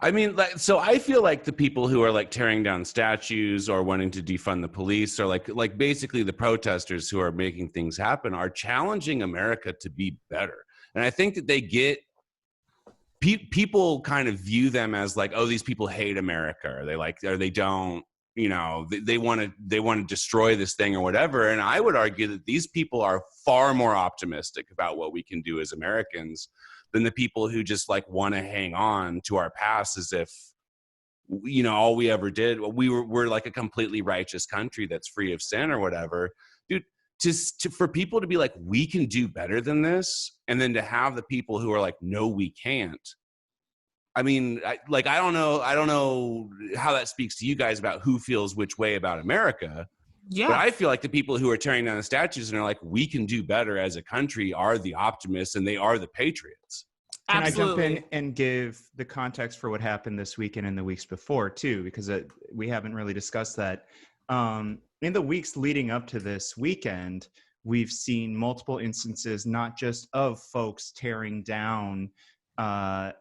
I mean, like, so I feel like the people who are, like, tearing down statues or wanting to defund the police, or like basically the protesters who are making things happen, are challenging America to be better. And I think that they get people kind of view them as like, oh, these people hate America, or they don't, they want to destroy this thing or whatever. And I would argue that these people are far more optimistic about what we can do as Americans than the people who just like want to hang on to our past as if, all we ever did, we're like a completely righteous country that's free of sin or whatever. Dude, for people to be like, we can do better than this, and then to have the people who are like, no, we can't. I mean, I don't know how that speaks to you guys about who feels which way about America. Yeah. But I feel like the people who are tearing down the statues and are like, we can do better as a country are the optimists, and they are the patriots. Can Absolutely. I jump in and give the context for what happened this weekend and the weeks before too? Because we haven't really discussed that. In the weeks leading up to this weekend, we've seen multiple instances, not just of folks tearing down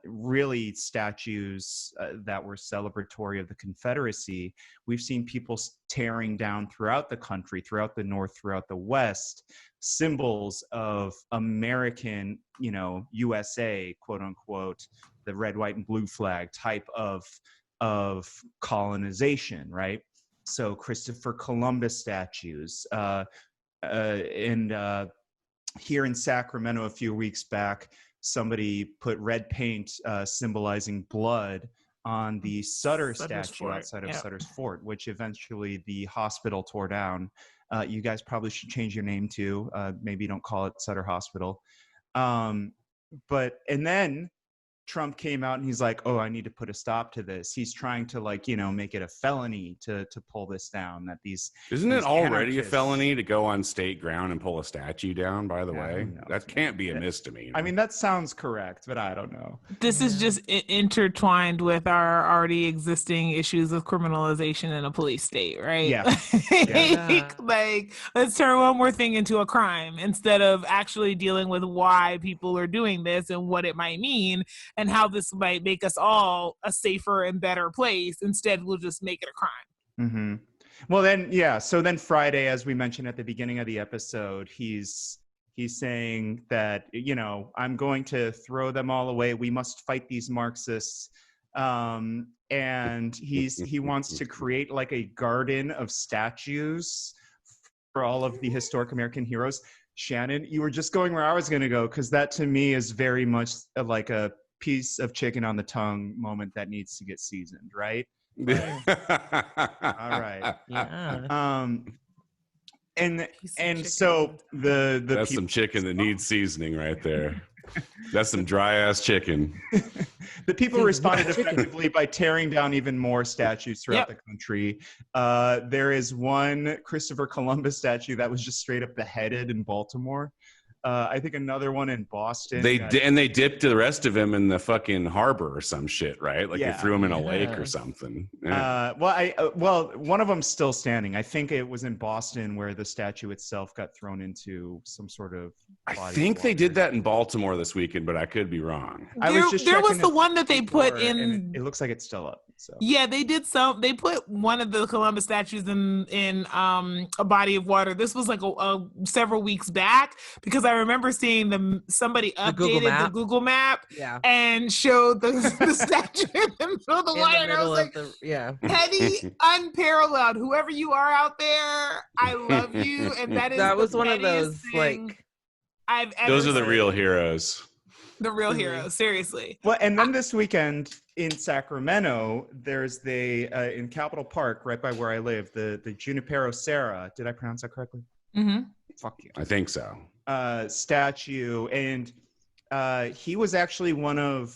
really statues that were celebratory of the Confederacy. We've seen people tearing down throughout the country, throughout the North, throughout the West, symbols of American, USA, quote unquote, the red, white, and blue flag type of colonization, right? So Christopher Columbus statues, and here in Sacramento a few weeks back, somebody put red paint symbolizing blood on the Sutter statue outside of Sutter's Fort, which eventually the hospital tore down. You guys probably should change your name to, maybe don't call it Sutter Hospital. And then Trump came out and he's like, oh, I need to put a stop to this. He's trying to make it a felony to pull this down. That Isn't it already a felony to go on state ground and pull a statue down, by the way? That can't be a misdemeanor. I mean, that sounds correct, but I don't know. This is just intertwined with our already existing issues of criminalization in a police state, right? Yeah. Like, let's turn one more thing into a crime instead of actually dealing with why people are doing this and what it might mean and how this might make us all a safer and better place. Instead, we'll just make it a crime. Mm-hmm. Well, then, so then Friday, as we mentioned at the beginning of the episode, he's saying that, I'm going to throw them all away. We must fight these Marxists. And he wants to create like a garden of statues for all of the historic American heroes. Shannon, you were just going where I was going to go, because that to me is very much like a piece of chicken on the tongue moment that needs to get seasoned, right? All right. Yeah. And so the that's people, some chicken that needs seasoning right there. That's some dry ass chicken. The people responded effectively by tearing down even more statues throughout the country. There is one Christopher Columbus statue that was just straight up beheaded in Baltimore. I think another one in Boston. They dipped the rest of him in the fucking harbor or some shit, right? Like they threw him in a lake or something. Yeah. Well, one of them's still standing. I think it was in Boston where the statue itself got thrown into some sort of. I think they did that in Baltimore this weekend, but I could be wrong. There was the one that they put in. It looks like it's still up. So. Yeah, they did some. They put one of the Columbus statues in a body of water. This was like several weeks back, because I remember seeing somebody updated the Google map and showed the statue in the middle of the water. And I was like, petty, unparalleled. Whoever you are out there, I love you. And that was one of those like I've ever those are the real heroes. The real heroes, seriously. Well, and then this weekend in Sacramento, there's in Capitol Park, right by where I live, the Junipero Serra. Did I pronounce that correctly? Mm-hmm. Fuck you. I think so. Statue, and he was actually one of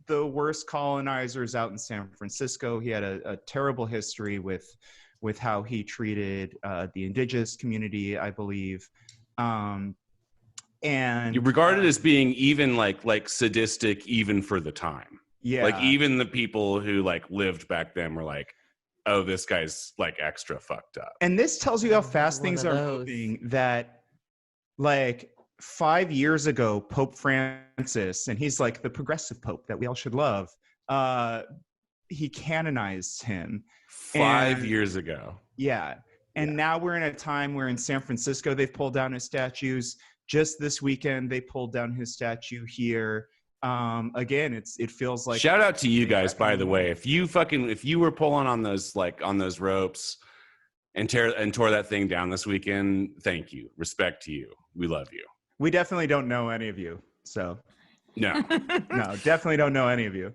the worst colonizers out in San Francisco. He had a terrible history with how he treated the indigenous community, I believe. And you regarded as being even like sadistic, even for the time. Yeah. Like even the people who like lived back then were like, oh, this guy's like extra fucked up. And this tells you how fast things are moving, that like 5 years ago, Pope Francis, and he's like the progressive Pope that we all should love, he canonized him. 5 years ago. Yeah. And now we're in a time where in San Francisco, they've pulled down his statues. Just this weekend, they pulled down his statue here Again, it feels like shout out to you guys, by the way. If you were pulling on those ropes and tore that thing down this weekend, thank you. Respect to you. We love you. We definitely don't know any of you, so no, definitely don't know any of you.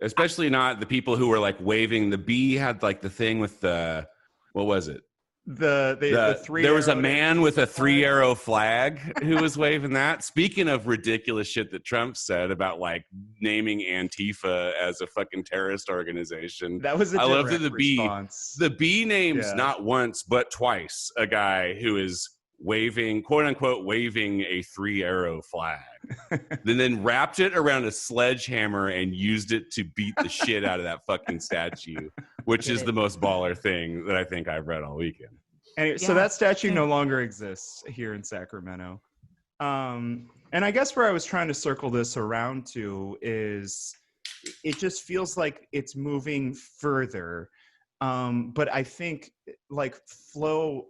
Especially not the people who were like waving. The bee had like the thing with the, what was it? The three. There was a man with a 3-arrow flag who was waving that. Speaking of ridiculous shit that Trump said about like naming Antifa as a fucking terrorist organization, that was I love that response. The bee names not once but twice a guy who is waving, quote unquote, waving a 3-arrow flag, then wrapped it around a sledgehammer and used it to beat the shit out of that fucking statue, which is the most baller thing that I think I've read all weekend. Anyway, so that statue no longer exists here in Sacramento. And I guess where I was trying to circle this around to is it just feels like it's moving further. But I think like Flo,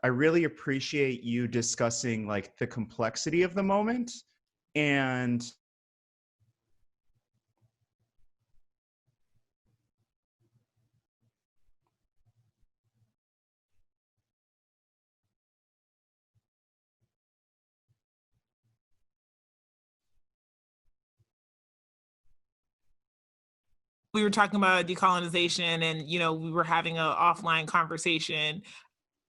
I really appreciate you discussing like the complexity of the moment and we were talking about decolonization and, we were having an offline conversation.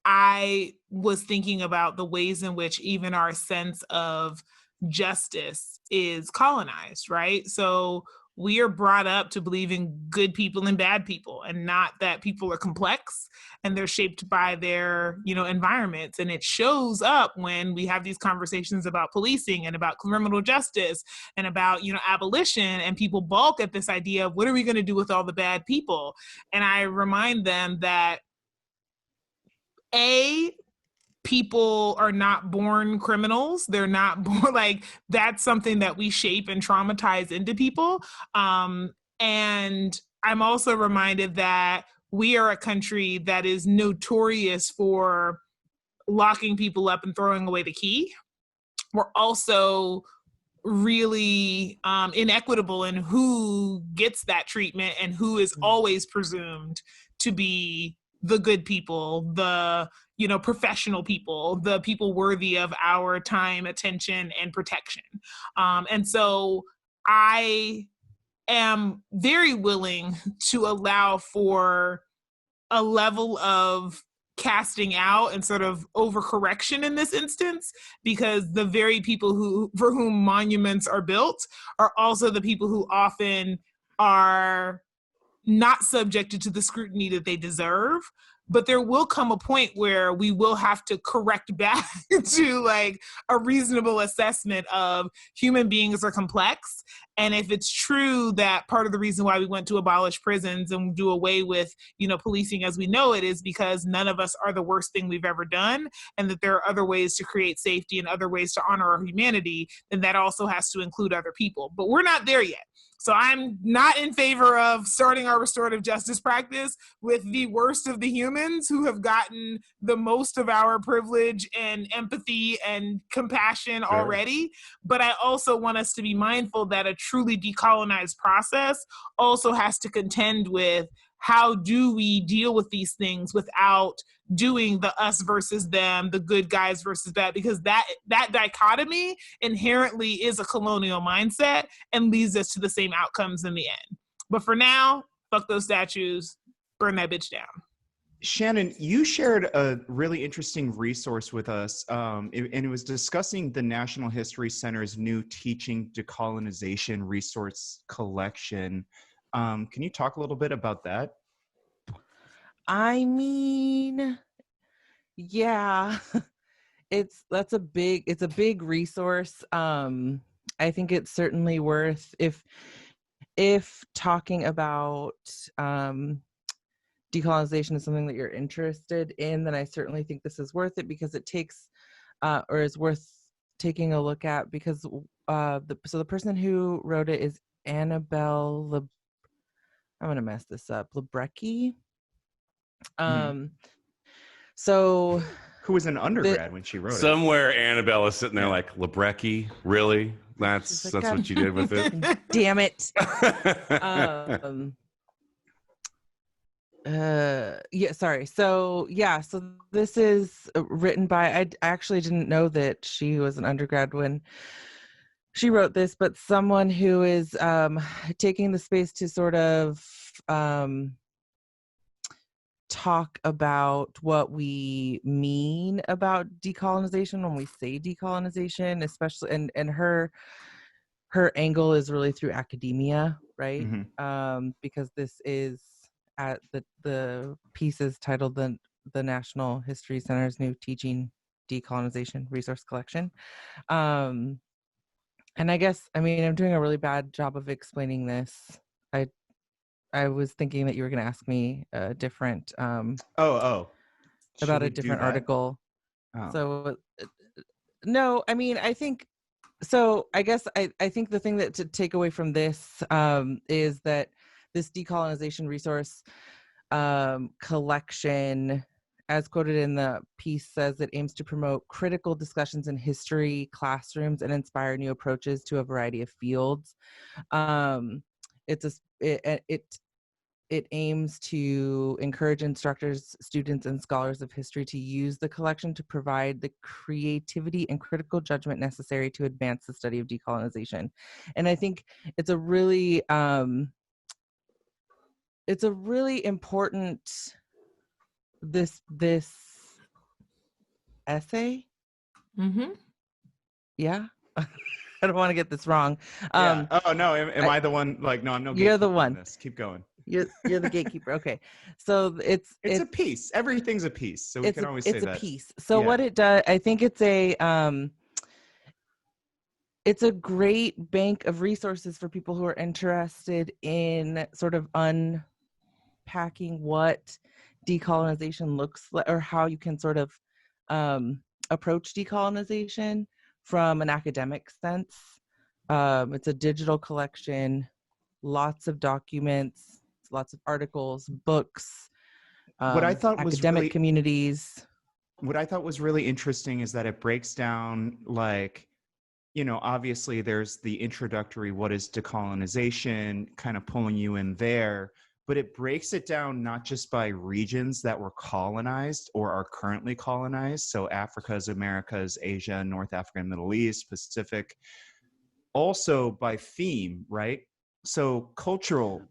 I was thinking about the ways in which even our sense of justice is colonized, right? So we are brought up to believe in good people and bad people, and not that people are complex and they're shaped by their, environments. And it shows up when we have these conversations about policing and about criminal justice and about, abolition, and people balk at this idea of what are we going to do with all the bad people? And I remind them that people are not born criminals. They're not born that's something that we shape and traumatize into people. And I'm also reminded that we are a country that is notorious for locking people up and throwing away the key. We're also really inequitable in who gets that treatment and who is always presumed to be the good people, the, professional people, the people worthy of our time, attention, and protection. And so I am very willing to allow for a level of casting out and sort of overcorrection in this instance, because the very people for whom monuments are built are also the people who often are not subjected to the scrutiny that they deserve. But there will come a point where we will have to correct back to a reasonable assessment of human beings are complex. And if it's true that part of the reason why we went to abolish prisons and do away with, policing as we know it is because none of us are the worst thing we've ever done, and that there are other ways to create safety and other ways to honor our humanity, then that also has to include other people. But we're not there yet. So I'm not in favor of starting our restorative justice practice with the worst of the humans who have gotten the most of our privilege and empathy and compassion already. But I also want us to be mindful that a truly decolonized process also has to contend with how do we deal with these things without doing the us versus them, the good guys versus bad, because that dichotomy inherently is a colonial mindset and leads us to the same outcomes in the end. But for now, fuck those statues, burn that bitch down. Shannon, you shared a really interesting resource with us, and it was discussing the National History Center's new Teaching Decolonization resource collection. Can you talk a little bit about that? I mean, yeah, it's a big resource. I think it's certainly worth, if talking about decolonization is something that you're interested in, then I certainly think this is worth it, because it takes or is worth taking a look at, because the person who wrote it is Annabelle I'm gonna mess this up. Lebrecki. So who was an undergrad when she wrote Somewhere Annabelle is sitting there like, Lebrecki, really? That's like, what you did with it. Damn it. Sorry. So this is written by, I actually didn't know that she was an undergrad when she wrote this, but someone who is taking the space to sort of talk about what we mean about decolonization when we say decolonization, especially, and her angle is really through academia, right? Mm-hmm. Because this is at the piece is titled the National History Center's new teaching decolonization resource collection. And I guess, I mean, I'm doing a really bad job of explaining this. I was thinking that you were going to ask me a different about a different article. Oh. So no, I mean, I think so. I guess I think the thing that to take away from this is that this decolonization resource collection, as quoted in the piece, says it aims to promote critical discussions in history classrooms and inspire new approaches to a variety of fields. It aims to encourage instructors, students, and scholars of history to use the collection to provide the creativity and critical judgment necessary to advance the study of decolonization. And I think it's a really important this essay. Mm-hmm. Yeah. I don't want to get this wrong. Yeah. Oh no, am I the one? Like, no, I'm no. You're the one. This. Keep going. You're the gatekeeper. Okay. So it's a piece. Everything's a piece. So we can always say that. It's a piece. So what it does, I think it's a great bank of resources for people who are interested in sort of unpacking what decolonization looks like, or how you can sort of approach decolonization from an academic sense. It's a digital collection, lots of documents, lots of articles, books, what I thought academic was communities. What I thought was really interesting is that it breaks down, like, obviously there's the introductory, what is decolonization, kind of pulling you in there, but it breaks it down not just by regions that were colonized or are currently colonized. So Africa's, Americas, Asia, North Africa, Middle East, Pacific, also by theme, right? So culture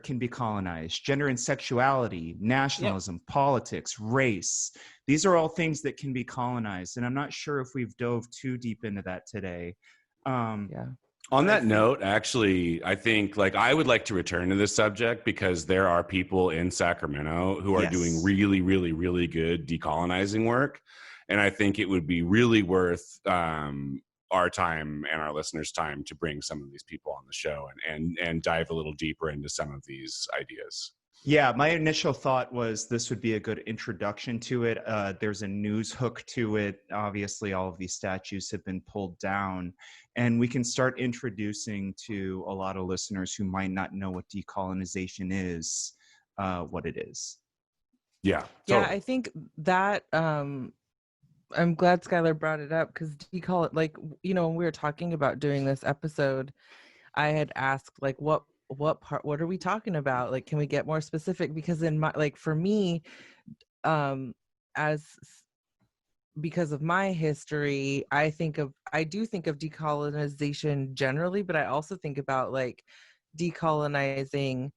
can be colonized, gender and sexuality, nationalism, politics, race. These are all things that can be colonized. And I'm not sure if we've dove too deep into that today. On that note, actually, I think I would like to return to this subject because there are people in Sacramento who are doing really, really, really good decolonizing work. And I think it would be really worth our time and our listeners' time to bring some of these people on the show and dive a little deeper into some of these ideas. Yeah, my initial thought was this would be a good introduction to it. There's a news hook to it. Obviously, all of these statues have been pulled down, and we can start introducing to a lot of listeners who might not know what decolonization is, what it is. Yeah. Totally. Yeah, I think that I'm glad Skylar brought it up because when we were talking about doing this episode, I had asked what part, what are we talking about? Like, can we get more specific? Because in my, for me, because of my history, I do think of decolonization generally, but I also think about decolonizing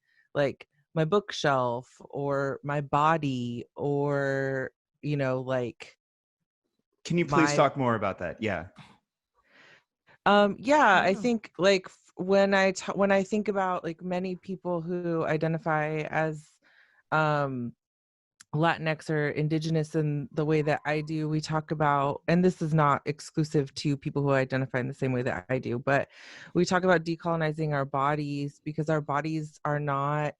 my bookshelf or my body or, Can you please talk more about that? Yeah. I think when I think about many people who identify as Latinx or indigenous in the way that I do, we talk about, and this is not exclusive to people who identify in the same way that I do, but we talk about decolonizing our bodies because our bodies are not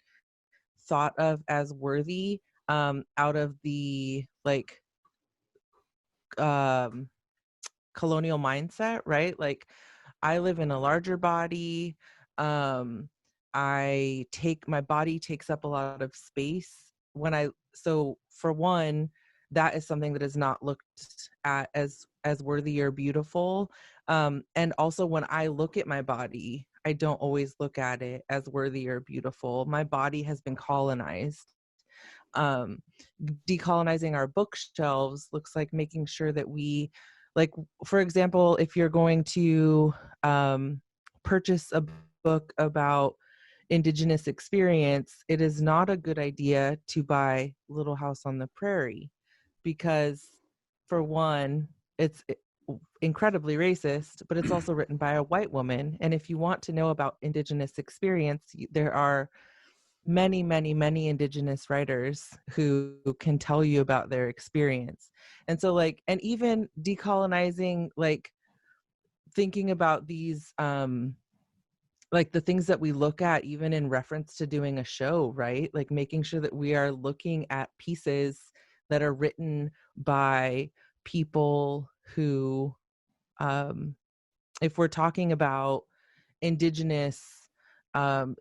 thought of as worthy out of the colonial mindset, right? I live in a larger body. My body takes up a lot of space so for one, that is something that is not looked at as as worthy or beautiful. And also when I look at my body, I don't always look at it as worthy or beautiful. My body has been colonized. Decolonizing our bookshelves looks like making sure that we, like, for example, if you're going to purchase a book about Indigenous experience, it is not a good idea to buy Little House on the Prairie, because for one, it's incredibly racist, but it's also written by a white woman. And if you want to know about Indigenous experience, there are many, many, many Indigenous writers who can tell you about their experience. And so, like, and even decolonizing, like, thinking about these, like the things that we look at, even in reference to doing a show, right? Like making sure that we are looking at pieces that are written by people who, if we're talking about Indigenous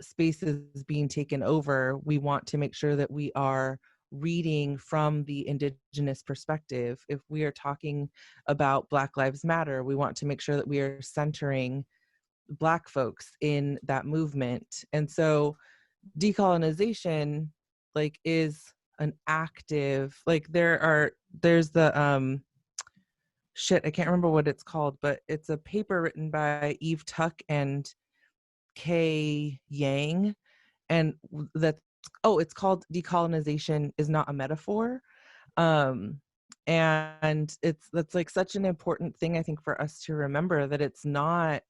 spaces being taken over, we want to make sure that we are reading from the Indigenous perspective. If we are talking about Black Lives Matter, we want to make sure that we are centering Black folks in that movement. And so decolonization, like, is an active, like, there's the I can't remember what it's called, but it's a paper written by Eve Tuck and Kay Yang, and it's called Decolonization is Not a Metaphor. And that's like such an important thing, I think, for us to remember, that it's not,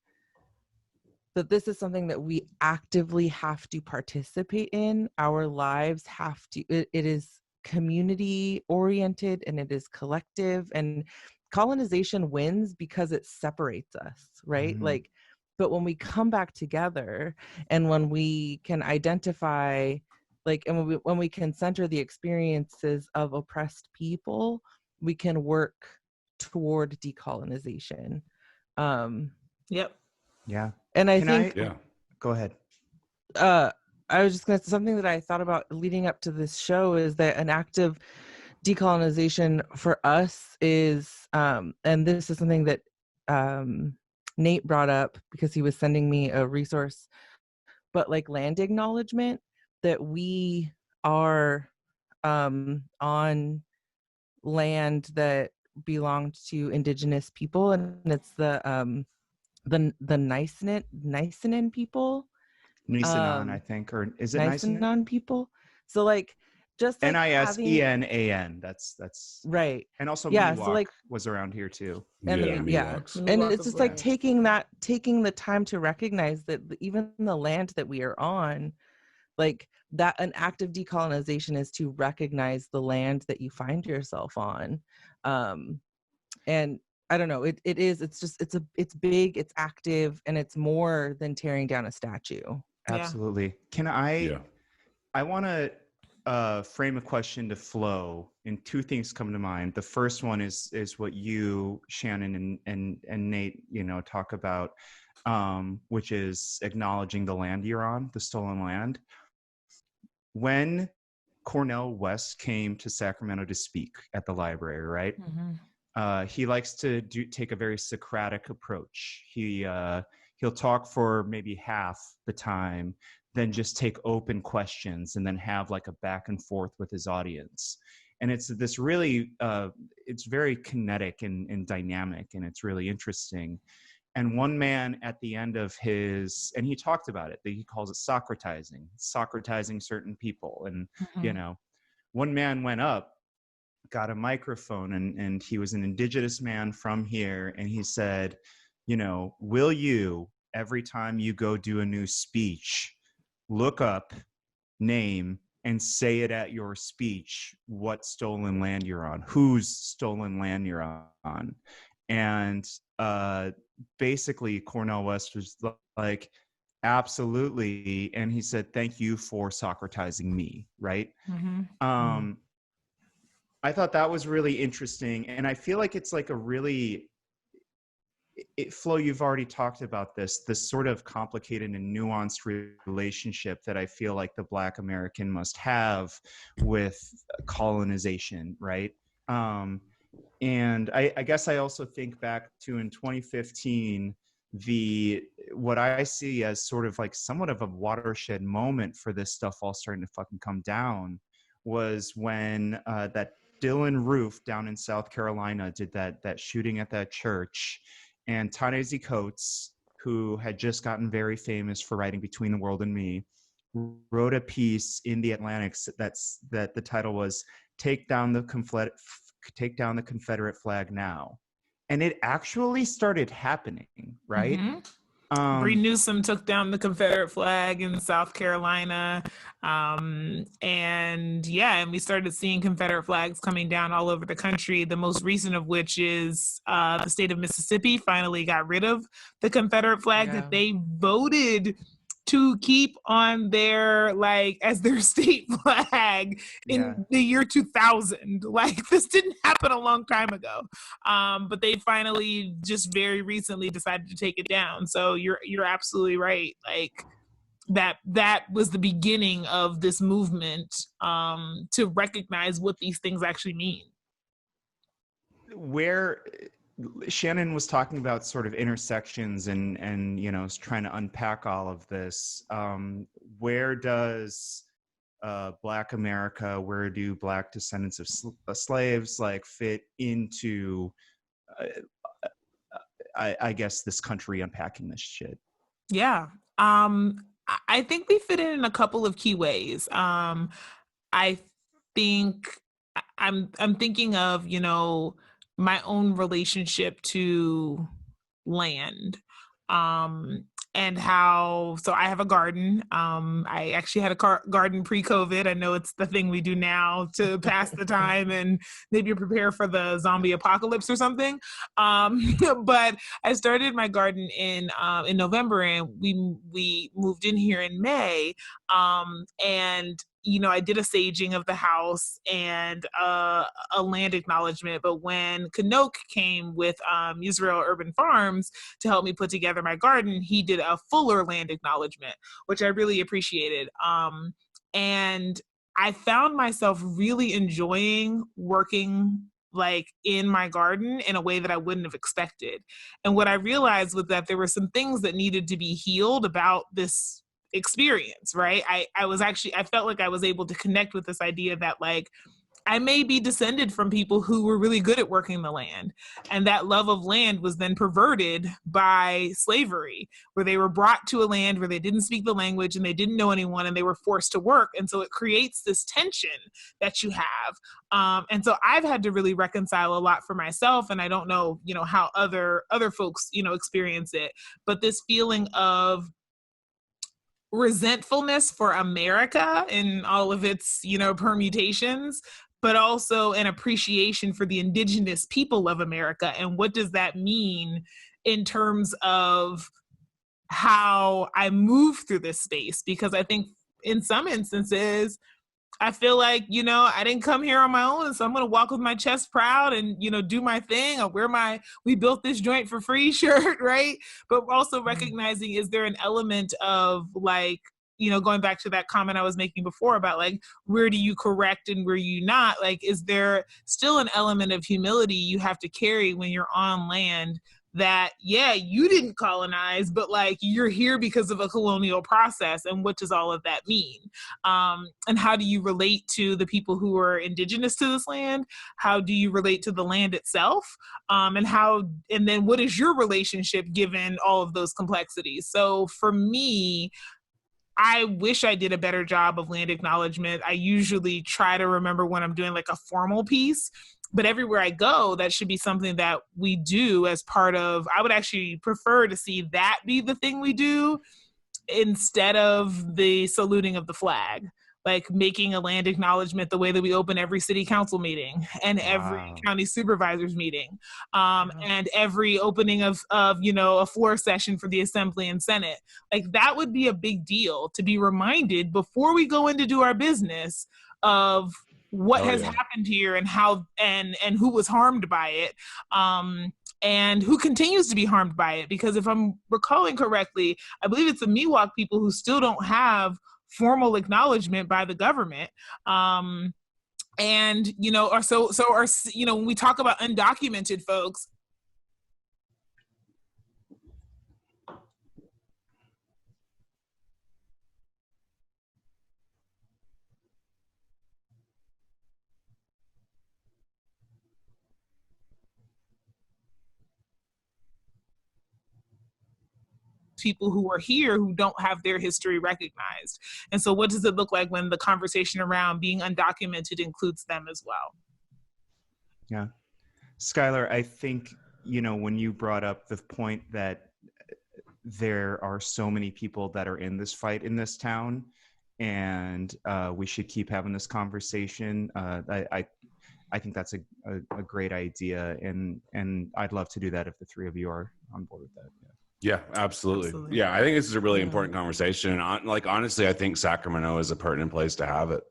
that this is something that we actively have to participate in. Our lives have to, it is community oriented and it is collective, and colonization wins because it separates us, right? Like, but when we come back together and when we can identify, like, and when we can center the experiences of oppressed people, we can work toward decolonization. Yep. Yeah. And I think, Go ahead. I was just going to say something that I thought about leading up to this show is that an active decolonization for us is, and this is something that Nate brought up because he was sending me a resource, but like land acknowledgement, that we are on land that belonged to Indigenous people, and it's the Nisenan people. Nisenan, I think, or is it Nisenan people? So like, just like Nisenan. That's right. And also Miwok, so like, was around here too. And and it's just like taking the time to recognize that even the land that we are on, like, that an act of decolonization is to recognize the land that you find yourself on. And I don't know, it's big, it's active, and it's more than tearing down a statue. Absolutely. Can I want to frame a question to Flo, and two things come to mind. The first one is what you, Shannon, and Nate, talk about, which is acknowledging the land you're on, the stolen land. When Cornel West came to Sacramento to speak at the library, right? He likes to take a very Socratic approach. He'll talk for maybe half the time, then just take open questions, and then have like a back and forth with his audience. And it's this really, it's very kinetic and dynamic, and it's really interesting. And one man at the end of his, and he talked about it, he calls it Socratizing certain people. And, one man went up, got a microphone, and he was an Indigenous man from here. And he said, will you, every time you go do a new speech, look up, name, and say it at your speech, what stolen land you're on, whose stolen land you're on. And basically Cornel West was like, absolutely. And he said, thank you for Socratizing me, right? I thought that was really interesting. And I feel like it's like a really, Flo, you've already talked about this sort of complicated and nuanced relationship that I feel like the Black American must have with colonization, right? And I guess I also think back to in 2015, what I see as sort of like somewhat of a watershed moment for this stuff all starting to fucking come down was when that Dylan Roof down in South Carolina did that shooting at that church, and Ta-Nehisi Coates, who had just gotten very famous for writing Between the World and Me, wrote a piece in the Atlantic that the title was Take Down the Confederate Flag Now. And it actually started happening, right? Mm-hmm. Bree Newsom took down the Confederate flag in South Carolina. And we started seeing Confederate flags coming down all over the country. The most recent of which is the state of Mississippi finally got rid of the Confederate flag that they voted to keep on their, like, as their state flag in the year 2000. Like, this didn't happen a long time ago. But they finally just very recently decided to take it down. So you're absolutely right. Like, that was the beginning of this movement to recognize what these things actually mean. Where Shannon was talking about sort of intersections and trying to unpack all of this. Where does Black America, where do Black descendants of slaves like fit into, I guess, this country unpacking this shit? Yeah. I think we fit in a couple of key ways. I think I'm thinking of, my own relationship to land, and how, so I have a garden. I actually had a garden pre-COVID. I know it's the thing we do now to pass the time and maybe prepare for the zombie apocalypse or something. But I started my garden in November, and we moved in here in May. And I did a saging of the house and a land acknowledgement. But when Knoke came with Israel Urban Farms to help me put together my garden, he did a fuller land acknowledgement, which I really appreciated. And I found myself really enjoying working like in my garden in a way that I wouldn't have expected. And what I realized was that there were some things that needed to be healed about this experience, right? I felt like I was able to connect with this idea that, like, I may be descended from people who were really good at working the land. And that love of land was then perverted by slavery, where they were brought to a land where they didn't speak the language and they didn't know anyone and they were forced to work. And so it creates this tension that you have. And so I've had to really reconcile a lot for myself. And I don't know, how other folks, experience it. But this feeling of resentfulness for America and all of its, permutations, but also an appreciation for the indigenous people of America. And what does that mean in terms of how I move through this space? Because I think in some instances, I feel like, I didn't come here on my own. And so I'm going to walk with my chest proud and, do my thing. I'll wear my "we built this joint for free" shirt, right? But also recognizing, is there an element of, like, going back to that comment I was making before about, like, where do you correct and where you not? Like, is there still an element of humility you have to carry when you're on land that, you didn't colonize, but, like, you're here because of a colonial process, and what does all of that mean? And how do you relate to the people who are indigenous to this land? How do you relate to the land itself? And then what is your relationship given all of those complexities? So for me, I wish I did a better job of land acknowledgement. I usually try to remember when I'm doing like a formal piece, but everywhere I go, that should be something that we do as part of, I would actually prefer to see that be the thing we do instead of the saluting of the flag. Like making a land acknowledgement the way that we open every city council meeting and every county supervisors meeting, and every opening of a floor session for the Assembly and Senate. Like, that would be a big deal to be reminded before we go in to do our business of what has happened here and how and who was harmed by it. And who continues to be harmed by it. Because if I'm recalling correctly, I believe it's the Miwok people who still don't have formal acknowledgement by the government. And, you know, when we talk about undocumented folks, people who are here who don't have their history recognized. And so what does it look like when the conversation around being undocumented includes them as well? Yeah. Skylar, I think, you know, when you brought up the point that there are so many people that are in this fight in this town, and we should keep having this conversation, I think that's a great idea, and I'd love to do that if the three of you are on board with that. Yeah, absolutely. Yeah, I think this is a really important conversation. And like, honestly, I think Sacramento is a pertinent place to have it.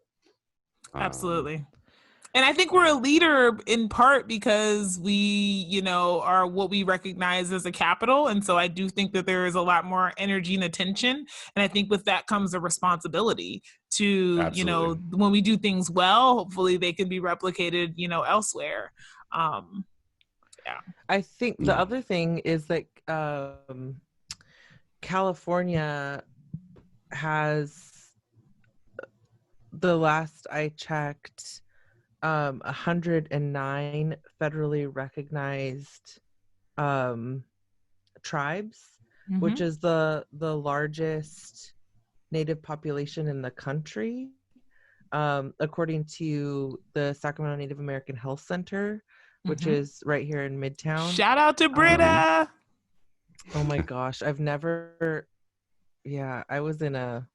Absolutely. And I think we're a leader in part because we, you know, are what we recognize as a capital. And so I do think that there is a lot more energy and attention. And I think with that comes a responsibility to, Absolutely. You know, when we do things well, hopefully they can be replicated, you know, elsewhere. Yeah. I think the other thing is that California has, the last I checked, 109 federally recognized tribes, which is the largest Native population in the country, according to the Sacramento Native American Health Center, which is right here in Midtown. Shout out to Britta. Oh my gosh, I've never. Yeah, I was in a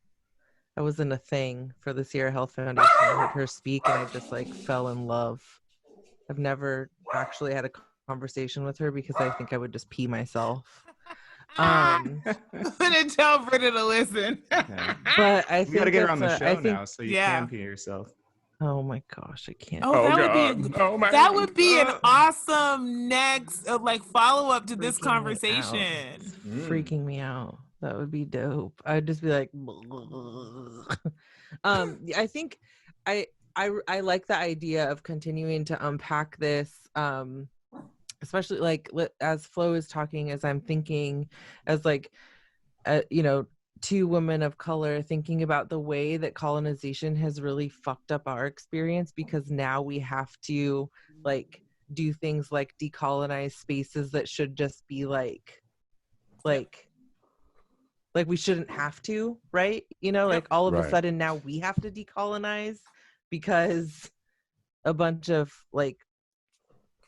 thing for the Sierra Health Foundation. I heard her speak, and I just like fell in love. I've never actually had a conversation with her because I think I would just pee myself. I'm gonna tell Britta to listen. Yeah. But I think you gotta get her on the show now, so you can pee yourself. Oh my gosh, I can't. That would be an awesome next follow up to this conversation. Freaking me out. That would be dope. I'd just be like, I think I like the idea of continuing to unpack this, especially like as Flo is talking, as I'm thinking, as like, you know, two women of color thinking about the way that colonization has really fucked up our experience, because now we have to like do things like decolonize spaces that should just be like we shouldn't have to, right? You know, like all of a sudden now we have to decolonize because a bunch of like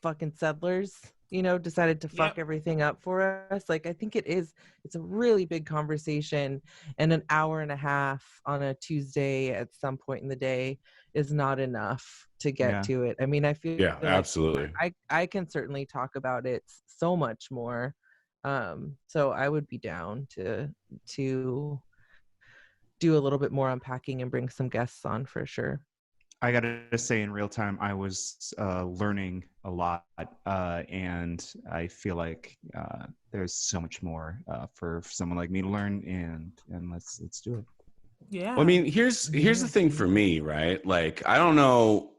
fucking settlers, you know, decided to fuck everything up for us. Like, I think it's a really big conversation, and an hour and a half on a Tuesday at some point in the day is not enough to get to it. I mean, I feel like absolutely. I can certainly talk about it so much more. So I would be down to do a little bit more unpacking and bring some guests on for sure. I gotta say, in real time, I was learning a lot, and I feel like there's so much more for someone like me to learn, and let's do it. Yeah. Well, I mean, here's the thing for me, right? Like, I don't know.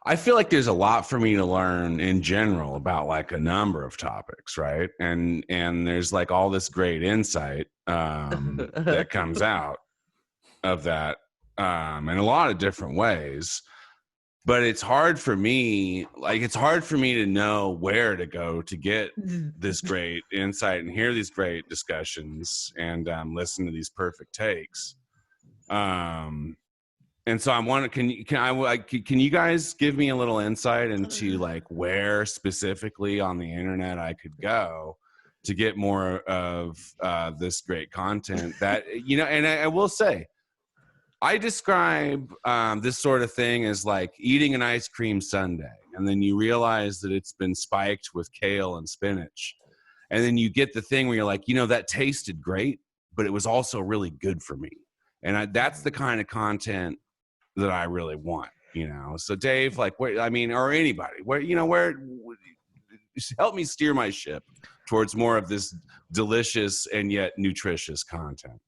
I feel like there's a lot for me to learn in general about like a number of topics, right? And there's like all this great insight that comes out of that in a lot of different ways. But it's hard for me to know where to go to get this great insight and hear these great discussions and listen to these perfect takes. And so I'm wondering, can you guys give me a little insight into like where specifically on the internet I could go to get more of this great content that, you know, and I will say, I describe this sort of thing as like eating an ice cream sundae, and then you realize that it's been spiked with kale and spinach. And then you get the thing where you're like, you know, that tasted great, but it was also really good for me. And that's the kind of content that I really want, you know? So Dave, like, where, I mean, or anybody, where, you know, where, help me steer my ship towards more of this delicious and yet nutritious content.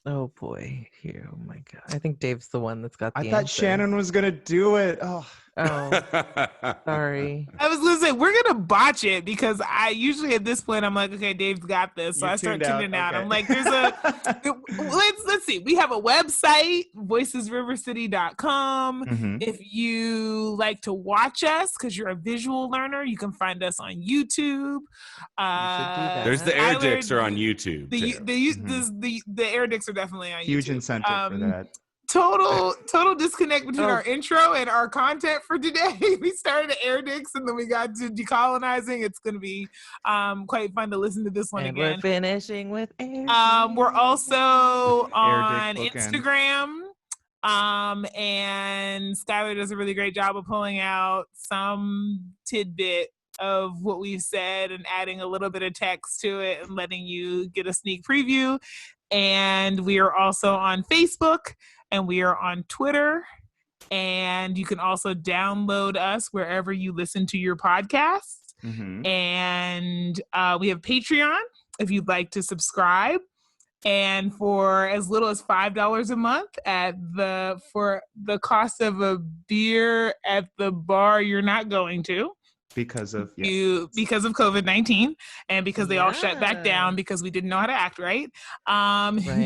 Oh boy, here. Oh my god. I think Dave's the one that's got the I thought answer. Shannon was gonna do it. Oh, Sorry. I was gonna say we're gonna botch it because I usually at this point I'm like, okay, Dave's got this, so I start tuning out. Okay. I'm like, there's a let's see. We have a website, voicesrivercity.com. Mm-hmm. If you like to watch us because you're a visual learner, you can find us on YouTube. There's the air dicks are on YouTube. The air dicks are definitely on Huge YouTube. incentive for that. Total disconnect between our intro and our content for today. We started at air dicks and then we got to decolonizing. It's going to be quite fun to listen to this one and again. We're finishing with air. We're also on Instagram. And Skylar does a really great job of pulling out some tidbit of what we've said and adding a little bit of text to it and letting you get a sneak preview. And we are also on Facebook and we are on Twitter. And you can also download us wherever you listen to your podcasts. Mm-hmm. And we have Patreon if you'd like to subscribe. And for as little as $5 a month for the cost of a beer at the bar you're not going to. Because of COVID-19 and because they all shut back down because we didn't know how to act right.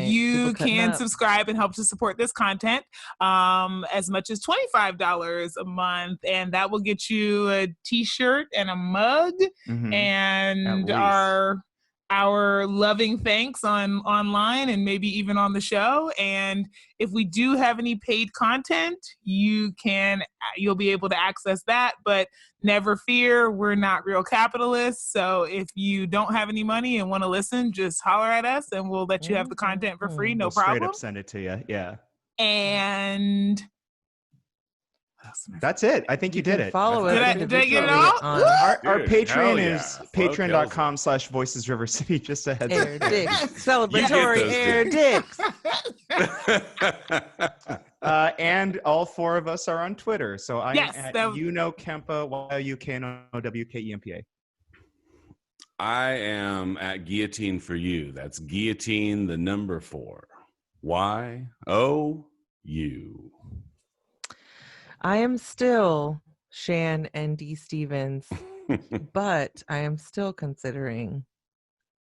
You can subscribe and help to support this content as much as $25 a month, and that will get you a t-shirt and a mug and our loving thanks online and maybe even on the show. And if we do have any paid content, you'll be able to access that, but never fear, we're not real capitalists. So if you don't have any money and want to listen, just holler at us and we'll let you have the content for free. No problem. Straight up send it to you. Yeah. And that's it. I think you did it. Follow it. Did I get it all? Our Patreon is patreon.com/voicesrivercity. Just a heads up. Air dicks. Celebratory air dicks. And all four of us are on Twitter. So I am at Kempa, YUKNOWKEMPA. I am at Guillotine for You. That's Guillotine, the number 4. YOU. I am still Shan and D. Stevens, but I am still considering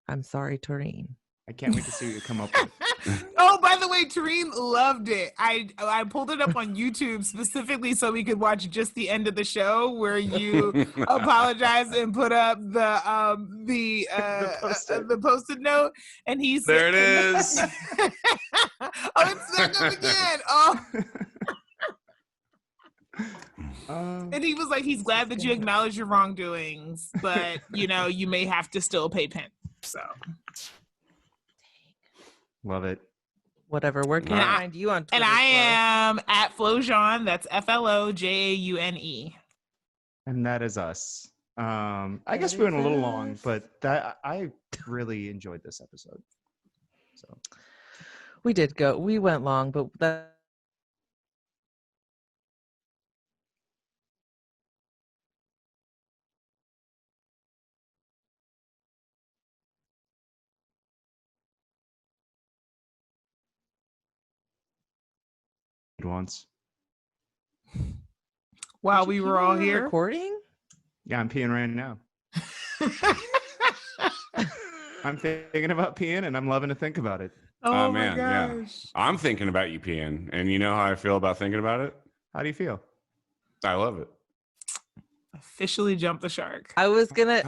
I'm sorry, Taurine. I can't wait to see what you come up with. Oh, by the way, Tareen loved it. I pulled it up on YouTube specifically so we could watch just the end of the show where you apologize and put up the Post-it note, and he's there. It is. Oh, it's back up again. Oh. And he was like, he's glad that you acknowledge your wrongdoings, but you may have to still pay pimp. So love it. Whatever. Where can I find you on Twitter? And I am at Flojaune. That's FLOJAUNE. And that is us. I guess we went a little long, but I really enjoyed this episode. So we went long, but that. Once while we were all here recording. Yeah, I'm peeing right now. I'm thinking about peeing and I'm loving to think about it. Oh man, my gosh. Yeah. I'm thinking about you peeing, and you know how I feel about thinking about it? How do you feel? I love it. Officially jumped the shark. I was gonna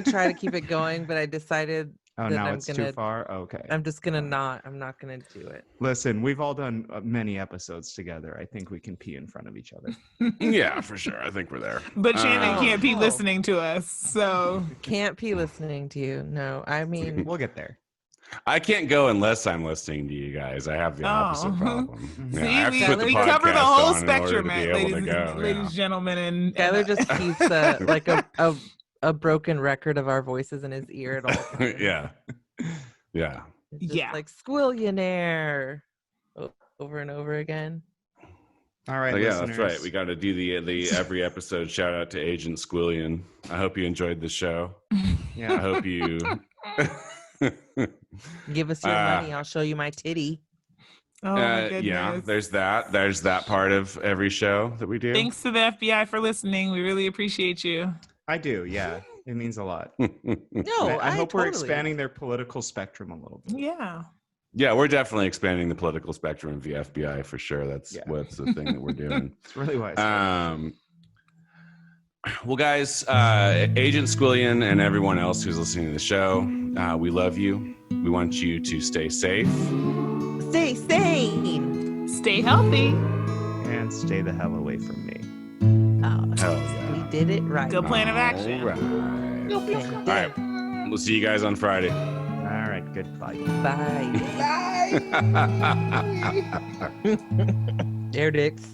try to keep it going, but I decided it's too far. Okay. I'm not gonna do it. Listen, we've all done many episodes together. I think we can pee in front of each other. Yeah, for sure. I think we're there. But Shannon can't pee listening to us, so can't pee listening to you. No, I mean we'll get there. I can't go unless I'm listening to you guys. I have the opposite problem. See, we cover the whole spectrum, ladies and gentlemen. And Skylar just keeps a broken record of our voices in his ear at all times. Yeah. Like squillionaire over and over again. All right. Yeah, that's right. We got to do the every episode shout out to Agent Squillion. I hope you enjoyed the show. Yeah. I hope you Give us your money. I'll show you my titty. Oh my goodness. Yeah, there's that. There's that part of every show that we do. Thanks to the FBI for listening. We really appreciate you. I do. Yeah, it means a lot. No, I hope we're totally. expanding their political spectrum a little bit. Yeah. Yeah, we're definitely expanding the political spectrum of the FBI for sure. That's what's the thing that we're doing. It's really wise. Well, guys, Agent Squillion and everyone else who's listening to the show, we love you. We want you to stay safe. Stay sane. Stay healthy. And stay the hell away from me. Oh, Hell yeah. we did it right. Good plan of action. All right. All right. We'll see you guys on Friday. All right. Goodbye. Bye. Bye. Air dicks.